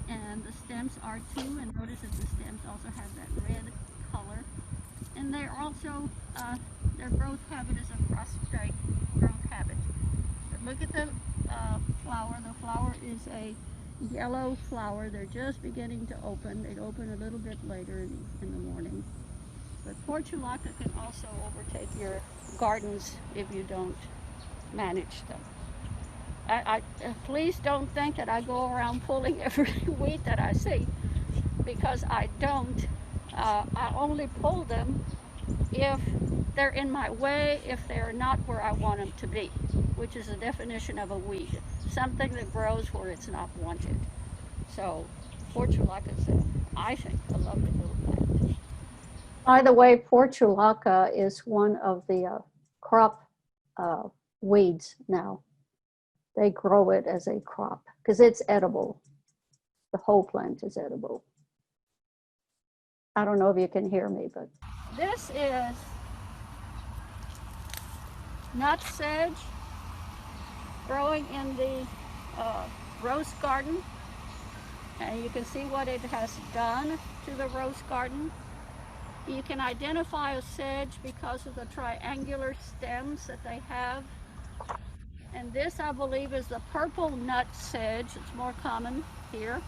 and the stems are too. And notice that the stems also have that red color. And they're also, their growth habit is a prostrate growth habit. But look at the flower. The flower is a yellow flower. They're just beginning to open. They open a little bit later in the morning. But portulaca can also overtake your gardens if you don't manage them. Please don't think that I go around pulling every weed that I see, because I don't. I only pull them if they're in my way, if they're not where I want them to be, which is the definition of a weed, something that grows where it's not wanted. So portulaca is, I think, a lovely little plant. By the way, portulaca is one of the crop weeds now. They grow it as a crop because it's edible. The whole plant is edible. I don't know if you can hear me, but this is nut sedge growing in the rose garden. And you can see what it has done to the rose garden. You can identify a sedge because of the triangular stems that they have. And this, I believe, is the purple nut sedge. It's more common here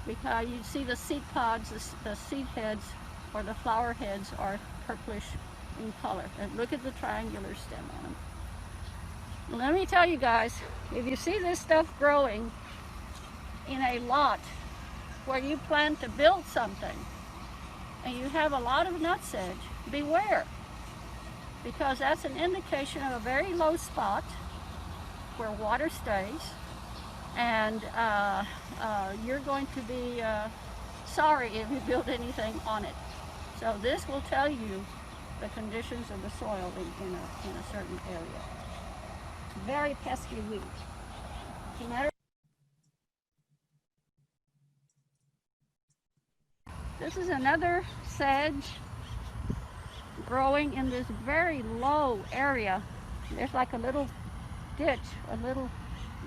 because you see the seed pods, the seed heads or the flower heads are purplish in color. And look at the triangular stem on them. Let me tell you guys, if you see this stuff growing in a lot where you plan to build something and you have a lot of nut sedge, beware, because that's an indication of a very low spot where water stays, and you're going to be sorry if you build anything on it. So this will tell you the conditions of the soil in a certain area. Very pesky weed. This is another sedge growing in this very low area. There's like a little ditch, a little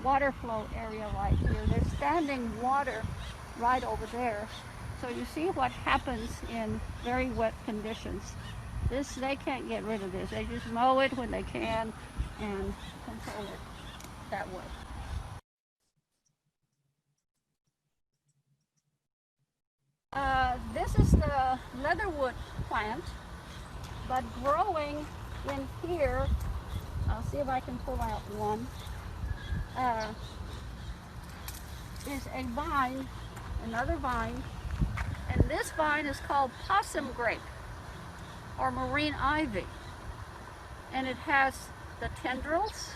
water flow area right here. There's standing water right over there. So you see what happens in very wet conditions. They can't get rid of this. They just mow it when they can and control it that way. This is the leatherwood plant, but growing in here, I'll see if I can pull out one, is a vine, another vine, and this vine is called possum grape or marine ivy, and it has the tendrils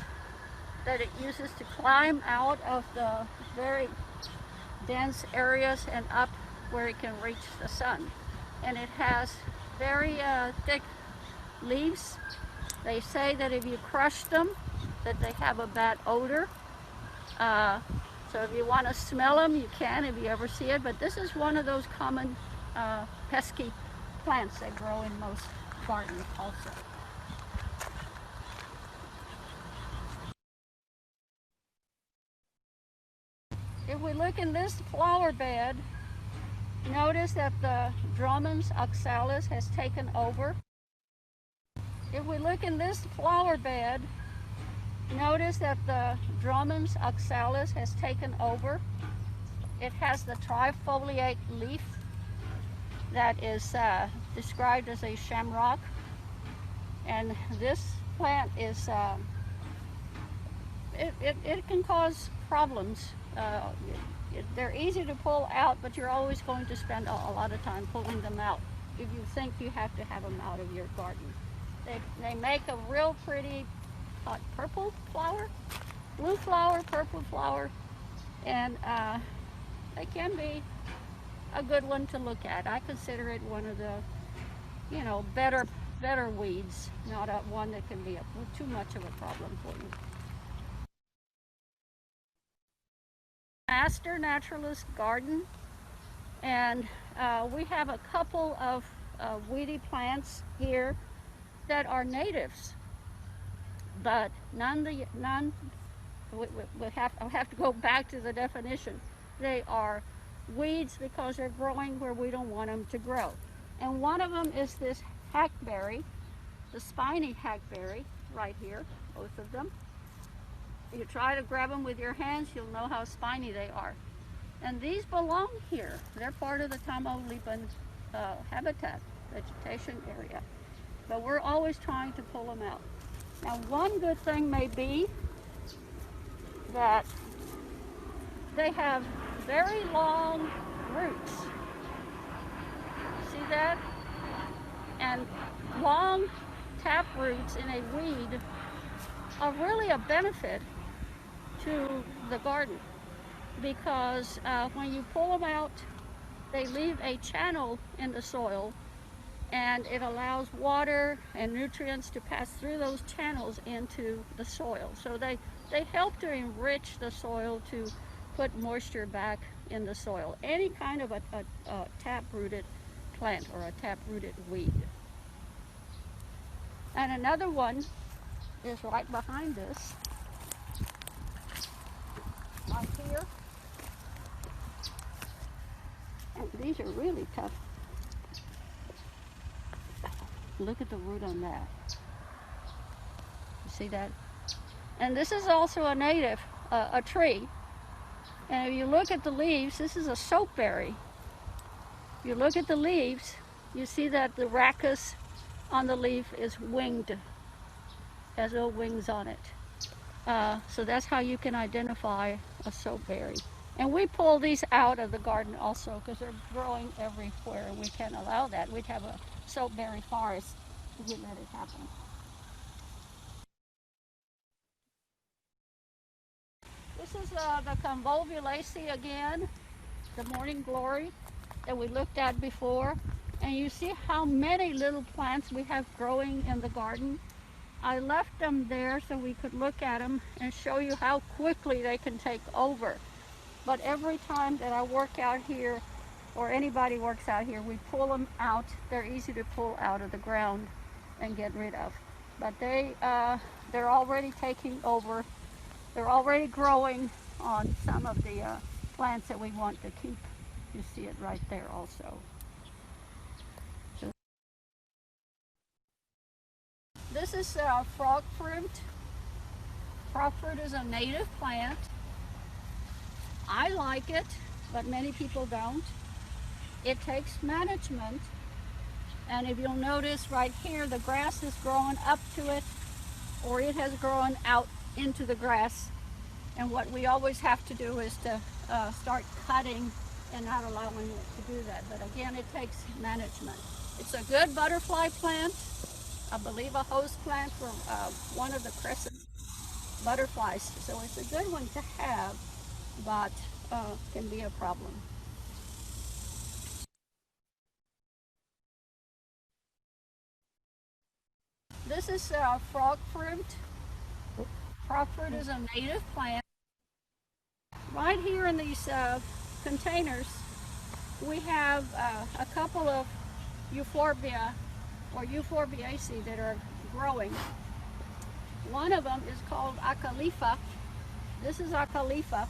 that it uses to climb out of the very dense areas and up where it can reach the sun. And it has very thick leaves. They say that if you crush them, that they have a bad odor. So if you want to smell them, you can if you ever see it. But this is one of those common pesky plants that grow in most gardens also. If we look in this flower bed, notice that the Drummond's oxalis has taken over. If we look in this flower bed, notice that the Drummond's oxalis has taken over. It has the trifoliate leaf that is described as a shamrock. And this plant is, it can cause problems. They're easy to pull out, but you're always going to spend a lot of time pulling them out if you think you have to have them out of your garden. They make a real pretty purple flower, blue flower, purple flower, and they can be a good one to look at. I consider it one of the, better weeds, not one that can be too much of a problem for you. Master Naturalist Garden, and we have a couple of weedy plants here that are natives, but I'll have to go back to the definition. They are weeds because they're growing where we don't want them to grow. And one of them is this hackberry, the spiny hackberry right here, both of them. You try to grab them with your hands, you'll know how spiny they are. And these belong here. They're part of the Tamaulipan habitat, vegetation area. But we're always trying to pull them out. Now, one good thing may be that they have very long roots. See that? And long tap roots in a weed are really a benefit to the garden, because when you pull them out they leave a channel in the soil, and it allows water and nutrients to pass through those channels into the soil. So they help to enrich the soil, to put moisture back in the soil. Any kind of a tap-rooted plant or a tap-rooted weed. And another one is right behind this, right here. And these are really tough. Look at the root on that. You see that? And this is also a native, a tree. And if you look at the leaves, this is a soapberry. If you look at the leaves, you see that the rachis on the leaf is winged, has little wings on it. So that's how you can identify a soapberry. And we pull these out of the garden also because they're growing everywhere, and we can't allow that. We'd have a soapberry forest if we let it happen. This is the convolvulaceae again, the morning glory that we looked at before. And you see how many little plants we have growing in the garden. I left them there so we could look at them and show you how quickly they can take over. But every time that I work out here, or anybody works out here, we pull them out. They're easy to pull out of the ground and get rid of. But they're already taking over. They're already growing on some of the plants that we want to keep. You see it right there also. So this is frog fruit. Frog fruit is a native plant. I like it, but many people don't. It takes management. And if you'll notice right here, the grass is growing up to it, or it has grown out into the grass. And what we always have to do is to start cutting and not allowing it to do that. But again, it takes management. It's a good butterfly plant. I believe a host plant for one of the crescent butterflies. So it's a good one to have, but can be a problem. This is frog fruit. Frog fruit is a native plant. Right here in these containers, we have a couple of euphorbia or euphorbiaceae that are growing. One of them is called acalifa. This is acalifa.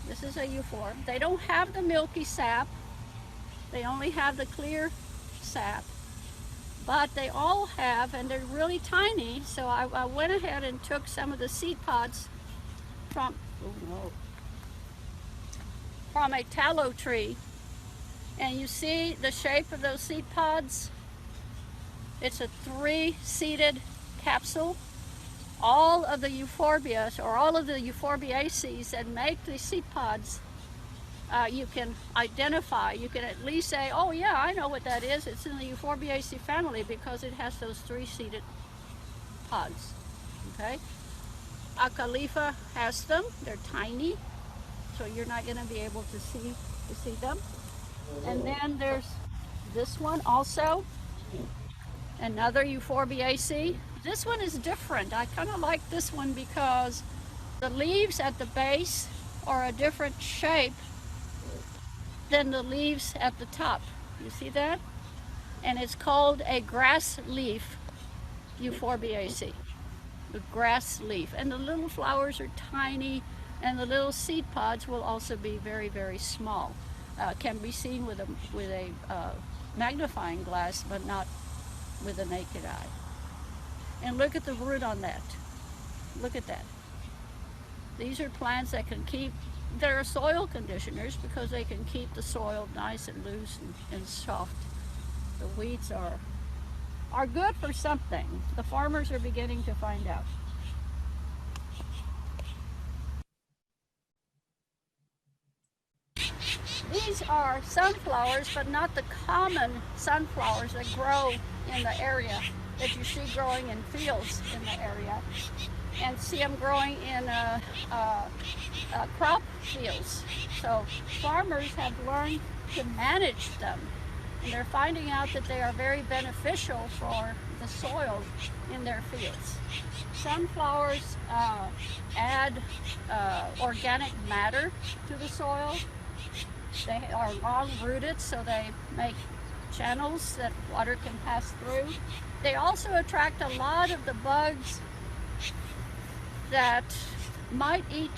This is a euphorb. They don't have the milky sap. They only have the clear sap. But they all have, and they're really tiny, so I went ahead and took some of the seed pods from a tallow tree. And you see the shape of those seed pods? It's a 3-seeded capsule. All of the euphorbias, or all of the euphorbiaceae that make the seed pods, you can identify. You can at least say, oh yeah, I know what that is. It's in the Euphorbiaceae family because it has those 3-seeded pods. Okay? Acalifa has them. They're tiny, so you're not going to be able to see them. And then there's this one also, another Euphorbiaceae. This one is different. I kind of like this one because the leaves at the base are a different shape than the leaves at the top. You see that? And it's called a grass leaf Euphorbiaceae. The grass leaf. And the little flowers are tiny, and the little seed pods will also be very, very small. Can be seen with a magnifying glass, but not with the naked eye. And look at the root on that. Look at that. These are plants that can keep, they're soil conditioners because they can keep the soil nice and loose and soft. The weeds are good for something. The farmers are beginning to find out. These are sunflowers, but not the common sunflowers that grow in the area that you see growing in fields in the area. And see them growing in crop fields. So farmers have learned to manage them, and they're finding out that they are very beneficial for the soil in their fields. Sunflowers add organic matter to the soil. They are long rooted, so they make channels that water can pass through. They also attract a lot of the bugs that might eat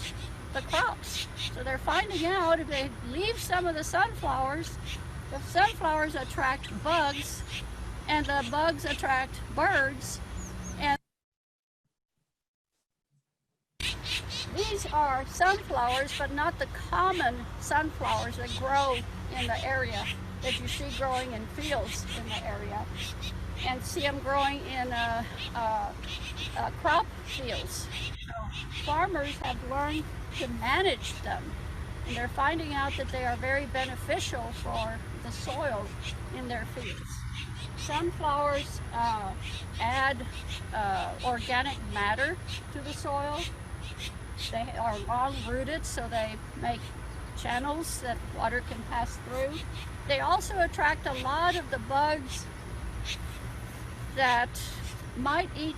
the crops. So they're finding out if they leave some of the sunflowers attract bugs, and the bugs attract birds. And these are sunflowers, but not the common sunflowers that grow in the area that you see growing in fields in the area, and see them growing in crop fields. So farmers have learned to manage them, and they're finding out that they are very beneficial for the soil in their fields. Sunflowers add organic matter to the soil. They are long rooted, so they make channels that water can pass through. They also attract a lot of the bugs that might eat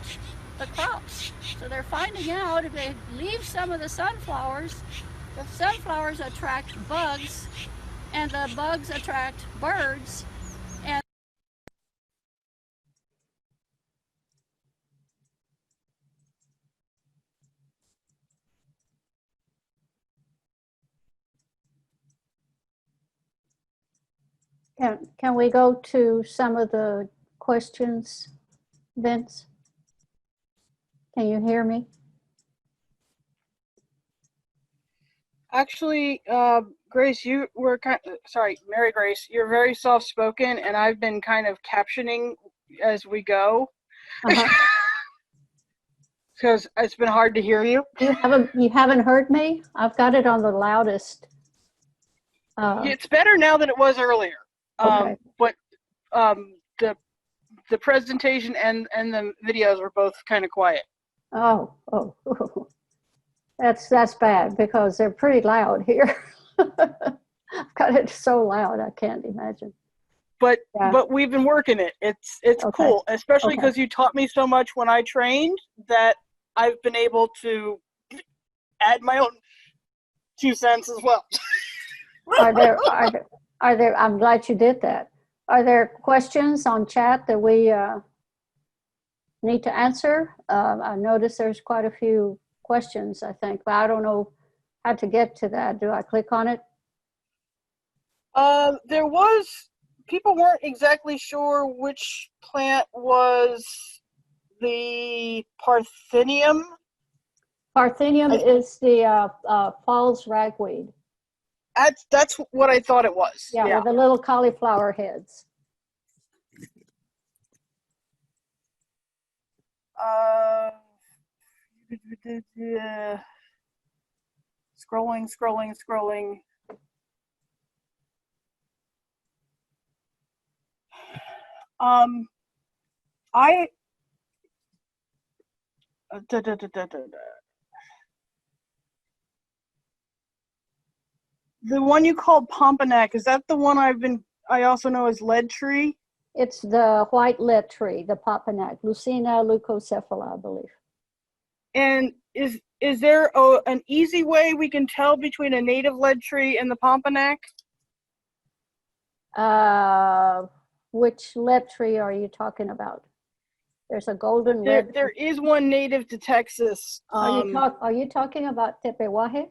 the crops. So they're finding out if they leave some of the sunflowers attract bugs, and the bugs attract birds. And can we go to some of the questions, Vince? Can you hear me? Actually, Grace, you were Mary Grace, you're very soft-spoken, and I've been kind of captioning as we go because it's been hard to hear you. You haven't heard me? I've got it on the loudest. It's better now than it was earlier. Okay. But the presentation and the videos were both kind of quiet. Oh. That's bad because they're pretty loud here. I've got it so loud I can't imagine. But Yeah. but we've been working it. It's Okay. cool, especially Okay. because you taught me so much when I trained that I've been able to add my own 2 cents as well. Are there, I'm glad you did that. Are there questions on chat that we need to answer? I noticed there's quite a few questions, I think, but I don't know how to get to that. Do I click on it? People weren't exactly sure which plant was the Parthenium. Parthenium is the falls ragweed. That's what I thought it was. Yeah, with the little cauliflower heads. Scrolling. The one you called Pomponac, is that the one I also know as lead tree? It's the white lead tree, the Pomponac, Lucina leucocephala, I believe. And is there an easy way we can tell between a native lead tree and the Pomponac? Which lead tree are you talking about? There's a golden lead. There is one native to Texas. Are you talking about tepehuaje?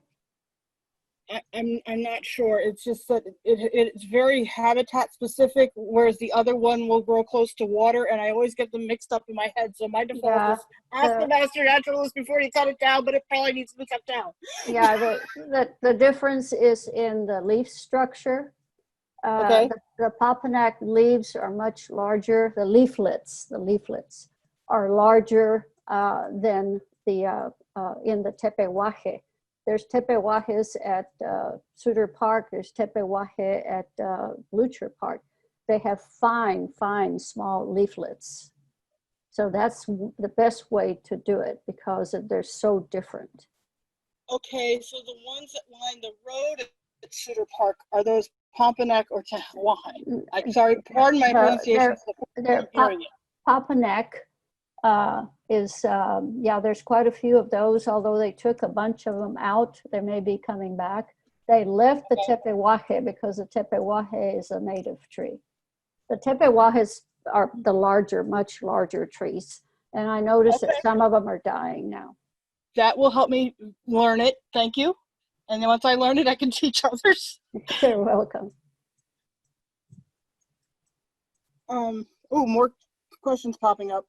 I'm not sure. It's just that it's very habitat specific, whereas the other one will grow close to water, and I always get them mixed up in my head. So my default is ask the master naturalist before you cut it down, but it probably needs to be cut down. Yeah, the difference is in the leaf structure. Okay. The Pomponac leaves are much larger. The leaflets are larger than the in the tepehuaje. There's tepehuajes at Suter Park. There's tepehuaje at Blucher Park. They have fine, small leaflets. So that's the best way to do it because they're so different. Okay, so the ones that line the road at Cedar Park, are those Pompanock or Tehwan? I'm sorry, pardon my pronunciation. They're Area. Papanek yeah, there's quite a few of those, although they took a bunch of them out. They may be coming back. They left the tepehuaje because the tepehuaje is a native tree. The tepehuajes are the larger, much larger trees. And I noticed that some of them are dying now. That will help me learn it. Thank you. And then once I learn it, I can teach others. You're welcome. Oh, more questions popping up.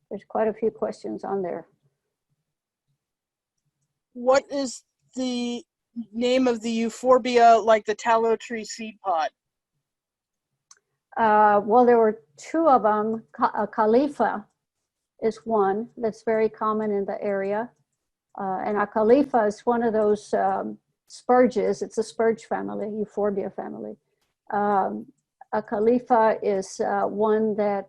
There's quite a few questions on there. What is the name of the euphorbia, like the tallow tree seed pod? Well, there were two of them. Khalifa is one that's very common in the area. And a Khalifa is one of those spurges. It's a spurge family, euphorbia family. A Khalifa is one that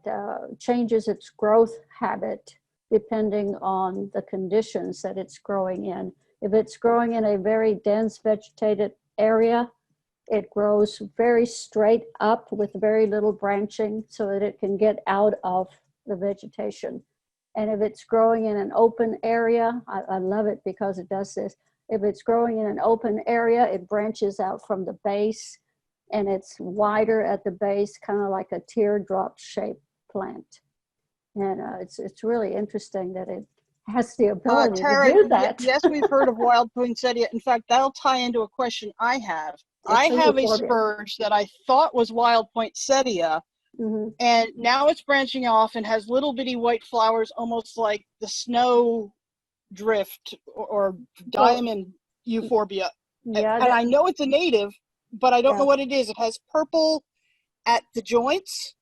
changes its growth habit depending on the conditions that it's growing in. If it's growing in a very dense vegetated area, it grows very straight up with very little branching so that it can get out of the vegetation. And if it's growing in an open area, I love it because it does this. If it's growing in an open area, it branches out from the base and it's wider at the base, kind of like a teardrop shaped plant. And it's really interesting that it has the ability Tara, to do that. Yes, we've heard of wild poinsettia. In fact, that'll tie into a question I have. I have a spurge that I thought was wild poinsettia, and now it's branching off and has little bitty white flowers, almost like the snow drift or diamond euphorbia. Yeah, and I know it's a native, but I don't know what it is. It has purple at the joints.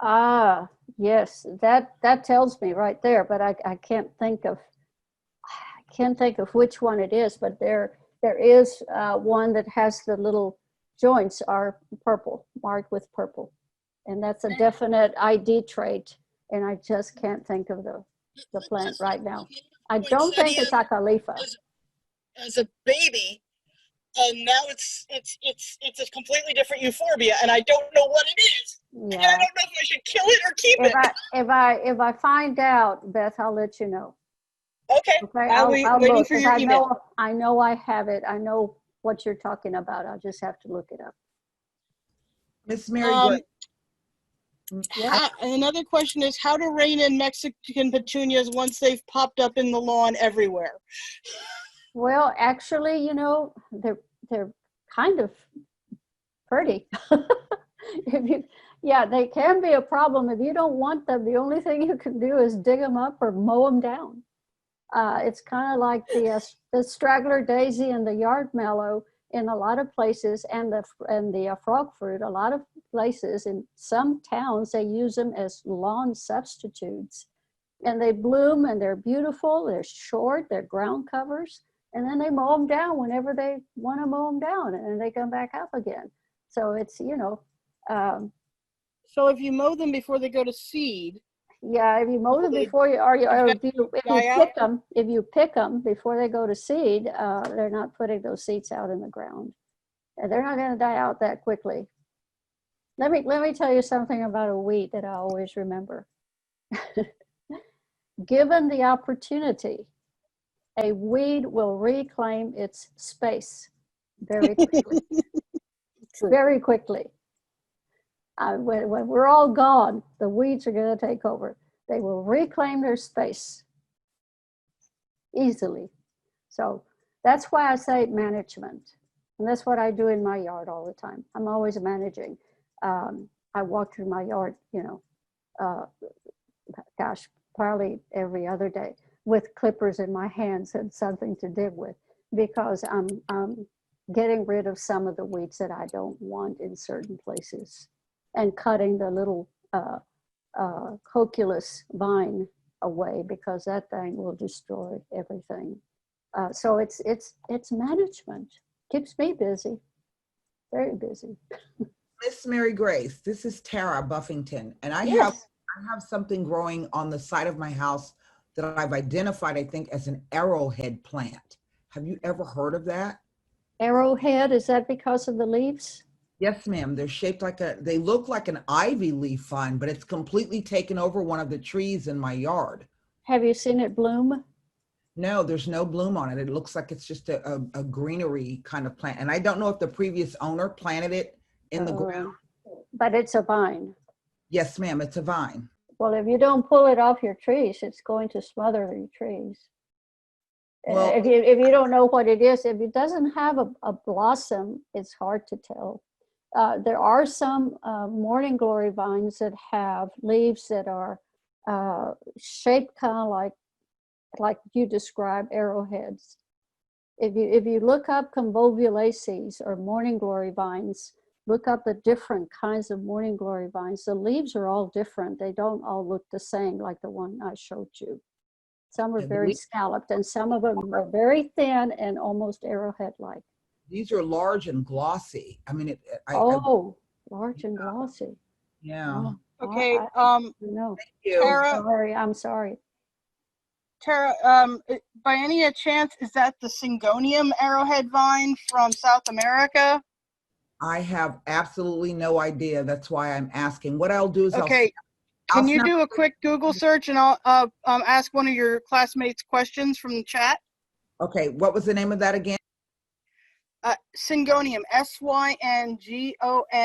Ah, yes, that tells me right there, but I can't think of which one it is, but there is one that has the little joints are purple, marked with purple. And that's a definite ID trait. And I just can't think of the plant right now. I don't think it's a Khalifa. As a baby, and now it's a completely different euphorbia, and I don't know what it is. Yeah. And I don't know if I should kill it or keep it. If I find out, Beth, I'll let you know. Okay. I'll waiting for your email. I know I have it. I know what you're talking about. I'll just have to look it up. Miss Mary Yeah. Another question is how to rein in Mexican petunias once they've popped up in the lawn everywhere. Well, actually, they're kind of pretty. They can be a problem. If you don't want them, the only thing you can do is dig them up or mow them down. It's kind of like the straggler daisy and the yard mallow in a lot of places, and the frog fruit. A lot of places in some towns they use them as lawn substitutes, and they bloom and they're beautiful. They're short. They're ground covers, and then they mow them down whenever they want to mow them down, and then they come back up again. So it's So if you mow them before they go to seed. Yeah, if you mow them before if you pick them before they go to seed, they're not putting those seeds out in the ground, and they're not going to die out that quickly. Let me tell you something about a weed that I always remember. Given the opportunity, a weed will reclaim its space very quickly. Very quickly. When we're all gone, the weeds are going to take over. They will reclaim their space easily. So that's why I say management. And that's what I do in my yard all the time. I'm always managing. I walk through my yard, probably every other day with clippers in my hands and something to dig with, because I'm getting rid of some of the weeds that I don't want in certain places, and cutting the little coculus vine away, because that thing will destroy everything. So it's management. Keeps me busy, very busy. Miss Mary Grace, this is Tara Buffington, and I have something growing on the side of my house that I've identified, I think, as an arrowhead plant. Have you ever heard of that? Arrowhead, is that because of the leaves? Yes, ma'am. They're shaped like they look like an ivy leaf vine, but it's completely taken over one of the trees in my yard. Have you seen it bloom? No, there's no bloom on it. It looks like it's just a greenery kind of plant. And I don't know if the previous owner planted it in the ground. But it's a vine. Yes, ma'am. It's a vine. Well, if you don't pull it off your trees, it's going to smother your trees. Well, if you don't know what it is, if it doesn't have a blossom, it's hard to tell. There are some morning glory vines that have leaves that are shaped kind of like you described, arrowheads. If you look up convolvulaceae or morning glory vines, look up the different kinds of morning glory vines. The leaves are all different. They don't all look the same like the one I showed you. Some are very scalloped, and some of them are very thin and almost arrowhead-like. These are large and glossy. I mean, large and glossy. Yeah. Oh, Okay. No. Thank you. Tara, I'm sorry. Tara, by any chance, is that the Syngonium arrowhead vine from South America? I have absolutely no idea. That's why I'm asking. What I'll do is Okay. Can you do a quick Google search and I'll ask one of your classmates questions from the chat? Okay. What was the name of that again? Syngonium, Syngonium.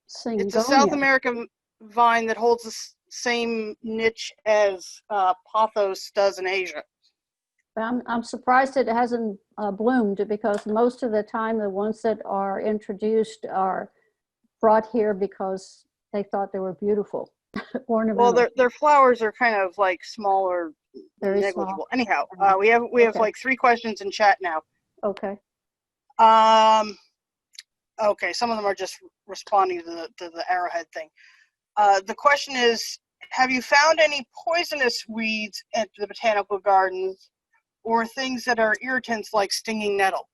Syngonium. It's a South American vine that holds the same niche as pothos does in Asia. I'm surprised it hasn't bloomed, because most of the time the ones that are introduced are brought here because they thought they were beautiful, ornamental. Well, their flowers are kind of like smaller, Very negligible. small. Anyhow, we have Okay. like 3 questions in chat now. Okay. Okay, some of them are just responding to the arrowhead thing. The question is, have you found any poisonous weeds at the botanical gardens, or things that are irritants like stinging nettle?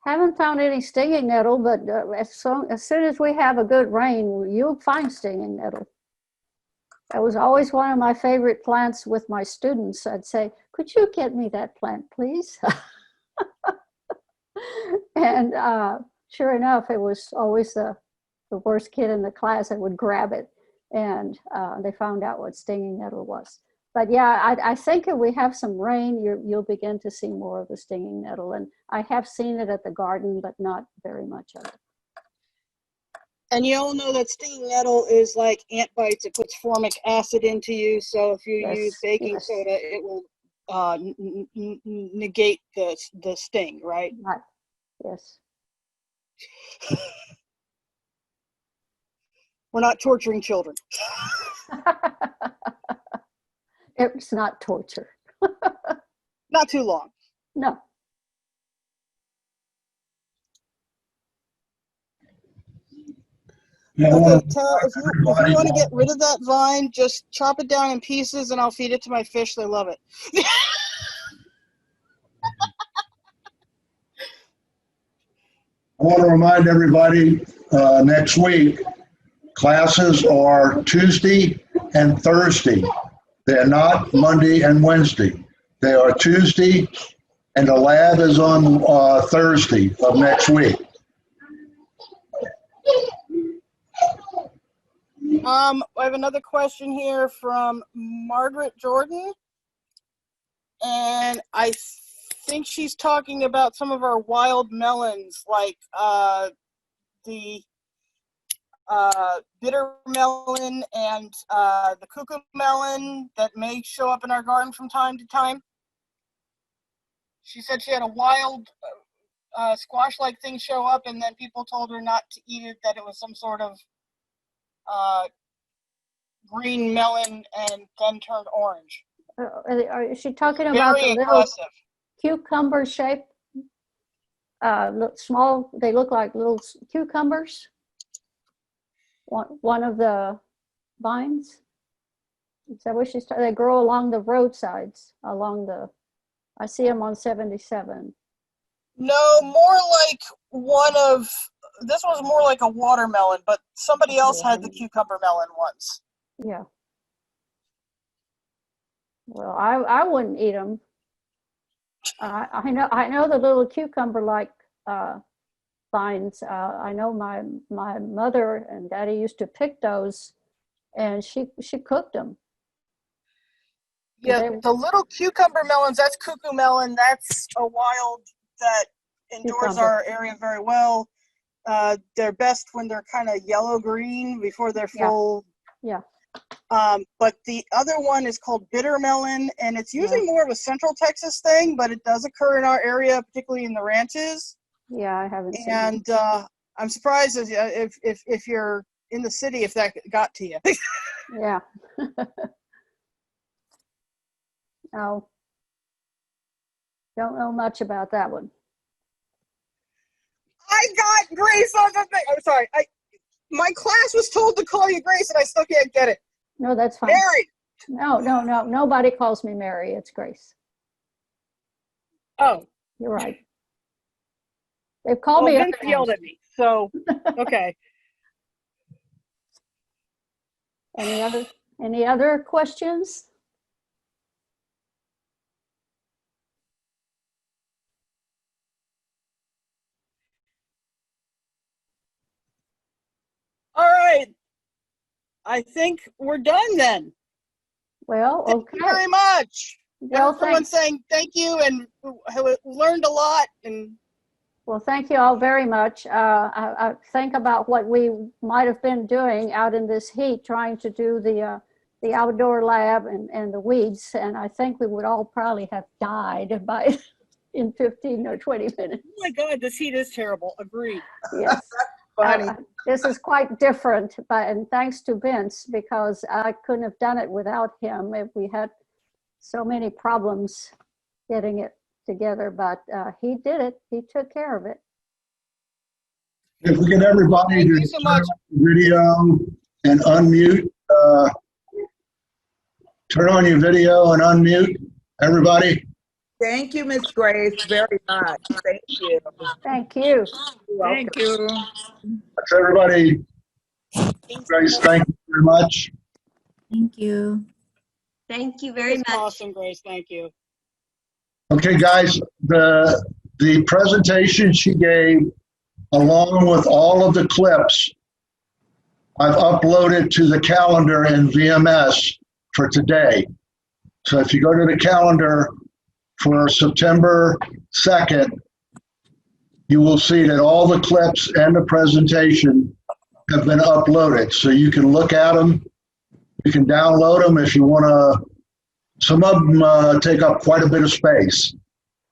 Haven't found any stinging nettle, but as soon as we have a good rain, you'll find stinging nettle. That was always one of my favorite plants with my students. I'd say, could you get me that plant, please? And sure enough, it was always the worst kid in the class that would grab it, and they found out what stinging nettle was. But yeah, I think if we have some rain, you'll begin to see more of the stinging nettle. And I have seen it at the garden, but not very much of it. And you all know that stinging nettle is like ant bites. It puts formic acid into you. So if you use baking soda, it will negate the sting, right? Right. Yes. We're not torturing children. It's not torture. Not too long. No. Yeah, Okay, Tara, if you want to get rid of that vine, just chop it down in pieces and I'll feed it to my fish. They love it. I want to remind everybody, next week, classes are Tuesday and Thursday. They're not Monday and Wednesday. They are Tuesday, and the lab is on Thursday of next week. I have another question here from Margaret Jordan. And I think she's talking about some of our wild melons, like the bitter melon and the cuckoo melon that may show up in our garden from time to time. She said she had a wild squash-like thing show up, and then people told her not to eat it, that it was some sort of green melon and then turned orange. Is she talking about Very the little aggressive. cucumber shape? Small, they look like little cucumbers. One of the vines. Is that what she's talking? They grow along the roadsides, I see them on 77. No, more like one of this was more like a watermelon, but somebody else had the cucumber melon once. Yeah. Well, I wouldn't eat them. I know the little cucumber like vines. I know my mother and daddy used to pick those, and she cooked them. Yeah, the little cucumber melons, that's cuckoo melon. That's a wild that endures Cucumber. our area very well. They're best when they're kind of yellow-green before they're full. Yeah. But the other one is called bitter melon, and it's usually more of a Central Texas thing, but it does occur in our area, particularly in the ranches. Yeah, I haven't seen And I'm surprised if you're in the city, if that got to you. Yeah. No. Don't know much about that one. I got Grace on the thing. I'm sorry. My class was told to call you Grace, and I still can't get it. No, that's fine. Mary. No. Nobody calls me Mary. It's Grace. Oh. You're right. They've called me. Vince yelled at me. So, okay. Any other questions? All right. I think we're done then. Well, okay. Thank you very much. Well, Everyone's saying thank you and learned a lot. And well, thank you all very much. I think about what we might have been doing out in this heat, trying to do the outdoor lab and the weeds, and I think we would all probably have died by in 15 or 20 minutes. oh my God, this heat is terrible. Agreed. Yes. Funny. This is quite different, and thanks to Vince, because I couldn't have done it without him if we had so many problems getting it together, but he did it. He took care of it. If we get everybody Thank to you so much. video and unmute, turn on your video and unmute, everybody. Thank you, Miss Grace, very much. Thank you. Thank you. Thank you. That's everybody. Grace, thank you very much. Thank you. Thank you very It's much. awesome, Grace. Thank you. Okay, guys, the presentation she gave, along with all of the clips, I've uploaded to the calendar in VMS for today. So if you go to the calendar for September 2nd, you will see that all the clips and the presentation have been uploaded. So you can look at them. You can download them if you want to. Some of them take up quite a bit of space.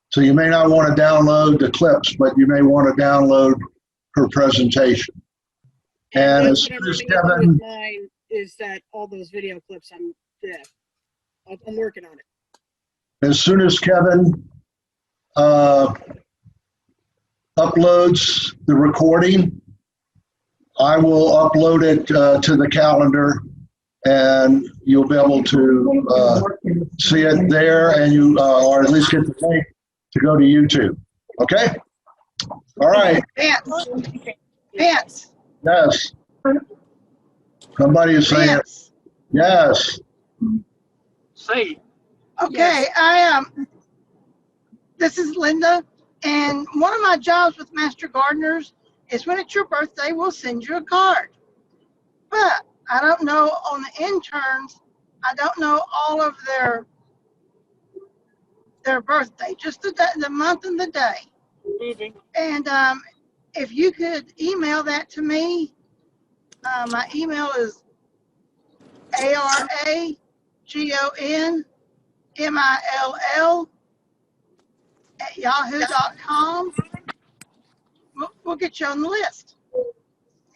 So you may not want to download the clips, but you may want to download her presentation. And that's as what soon as everything else Kevin, with mine is that all those video clips, I'm working on it. as soon as Kevin uploads the recording, I will upload it to the calendar, and you'll be able to see it there, and you or at least get the link to go to YouTube. Okay? All right. Vance. Yes. Somebody is saying Vance. yes. Say. Okay, Yes. this is Linda, and one of my jobs with Master Gardeners is when it's your birthday, we'll send you a card. But I don't know on the interns, I don't know all of their birthday, just the month and the day. Moving. And if you could email that to me, my email is aragonmill@yahoo.com. We'll get you on the list.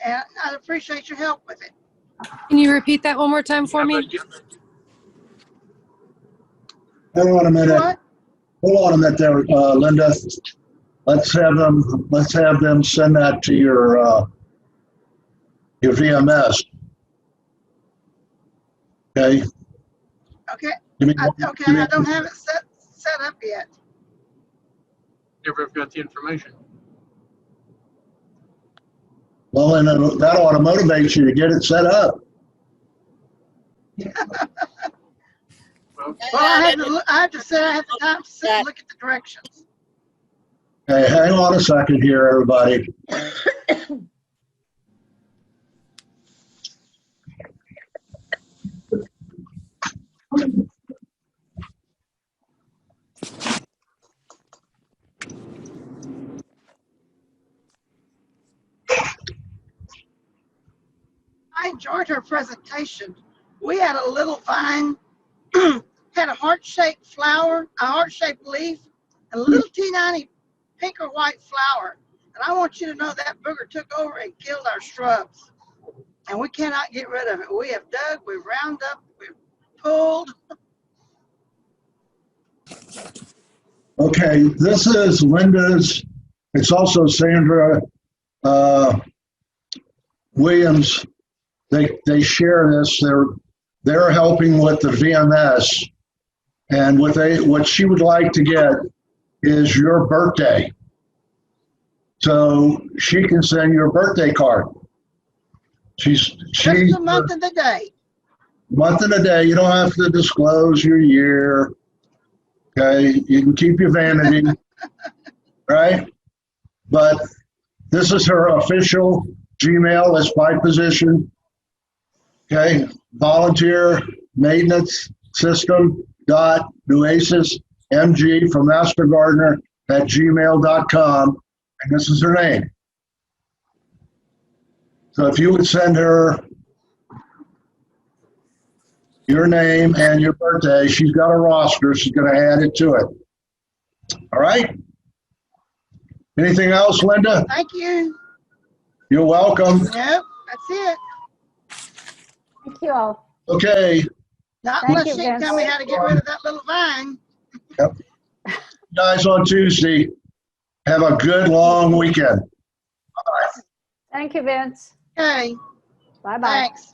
And I'd appreciate your help with it. Can you repeat that one more time for me? Hold on a minute. What? Hold on a minute there, Linda. Let's have them send that to your VMS. Okay. Okay. Give me- I don't have it set up yet. Never got the information. Well, and that ought to motivate you to get it set up. Well, I have to sit, I have the time to sit and look at the directions. Okay, hang on a second here, everybody. I enjoyed her presentation. We had a little vine, had a heart-shaped flower, a heart-shaped leaf, and a little teeny pink or white flower. And I want you to know that booger took over and killed our shrubs. And we cannot get rid of it. We have dug, we've round up, we've pulled. Okay, this is Linda's. It's also Sandra Williams. They share this. They're helping with the VMS, and what she would like to get is your birthday, so she can send you a birthday card. She's Just the month and the day. Month and a day. You don't have to disclose your year. Okay, you can keep your vanity, right? But this is her official Gmail. It's by position. Okay, volunteer maintenance system dot nuesis mg from mastergardener@gmail.com, and this is her name. So if you would send her your name and your birthday, she's got a roster. She's going to add it to it. All right. Anything else, Linda? Thank you. You're welcome. Nope, that's it. Thank you all. Okay. Not Thank unless you, she can Vince. tell me how to get rid of that little vine. Guys, on Tuesday, have a good long weekend. Thank you, Vince. Okay, Bye-bye. thanks.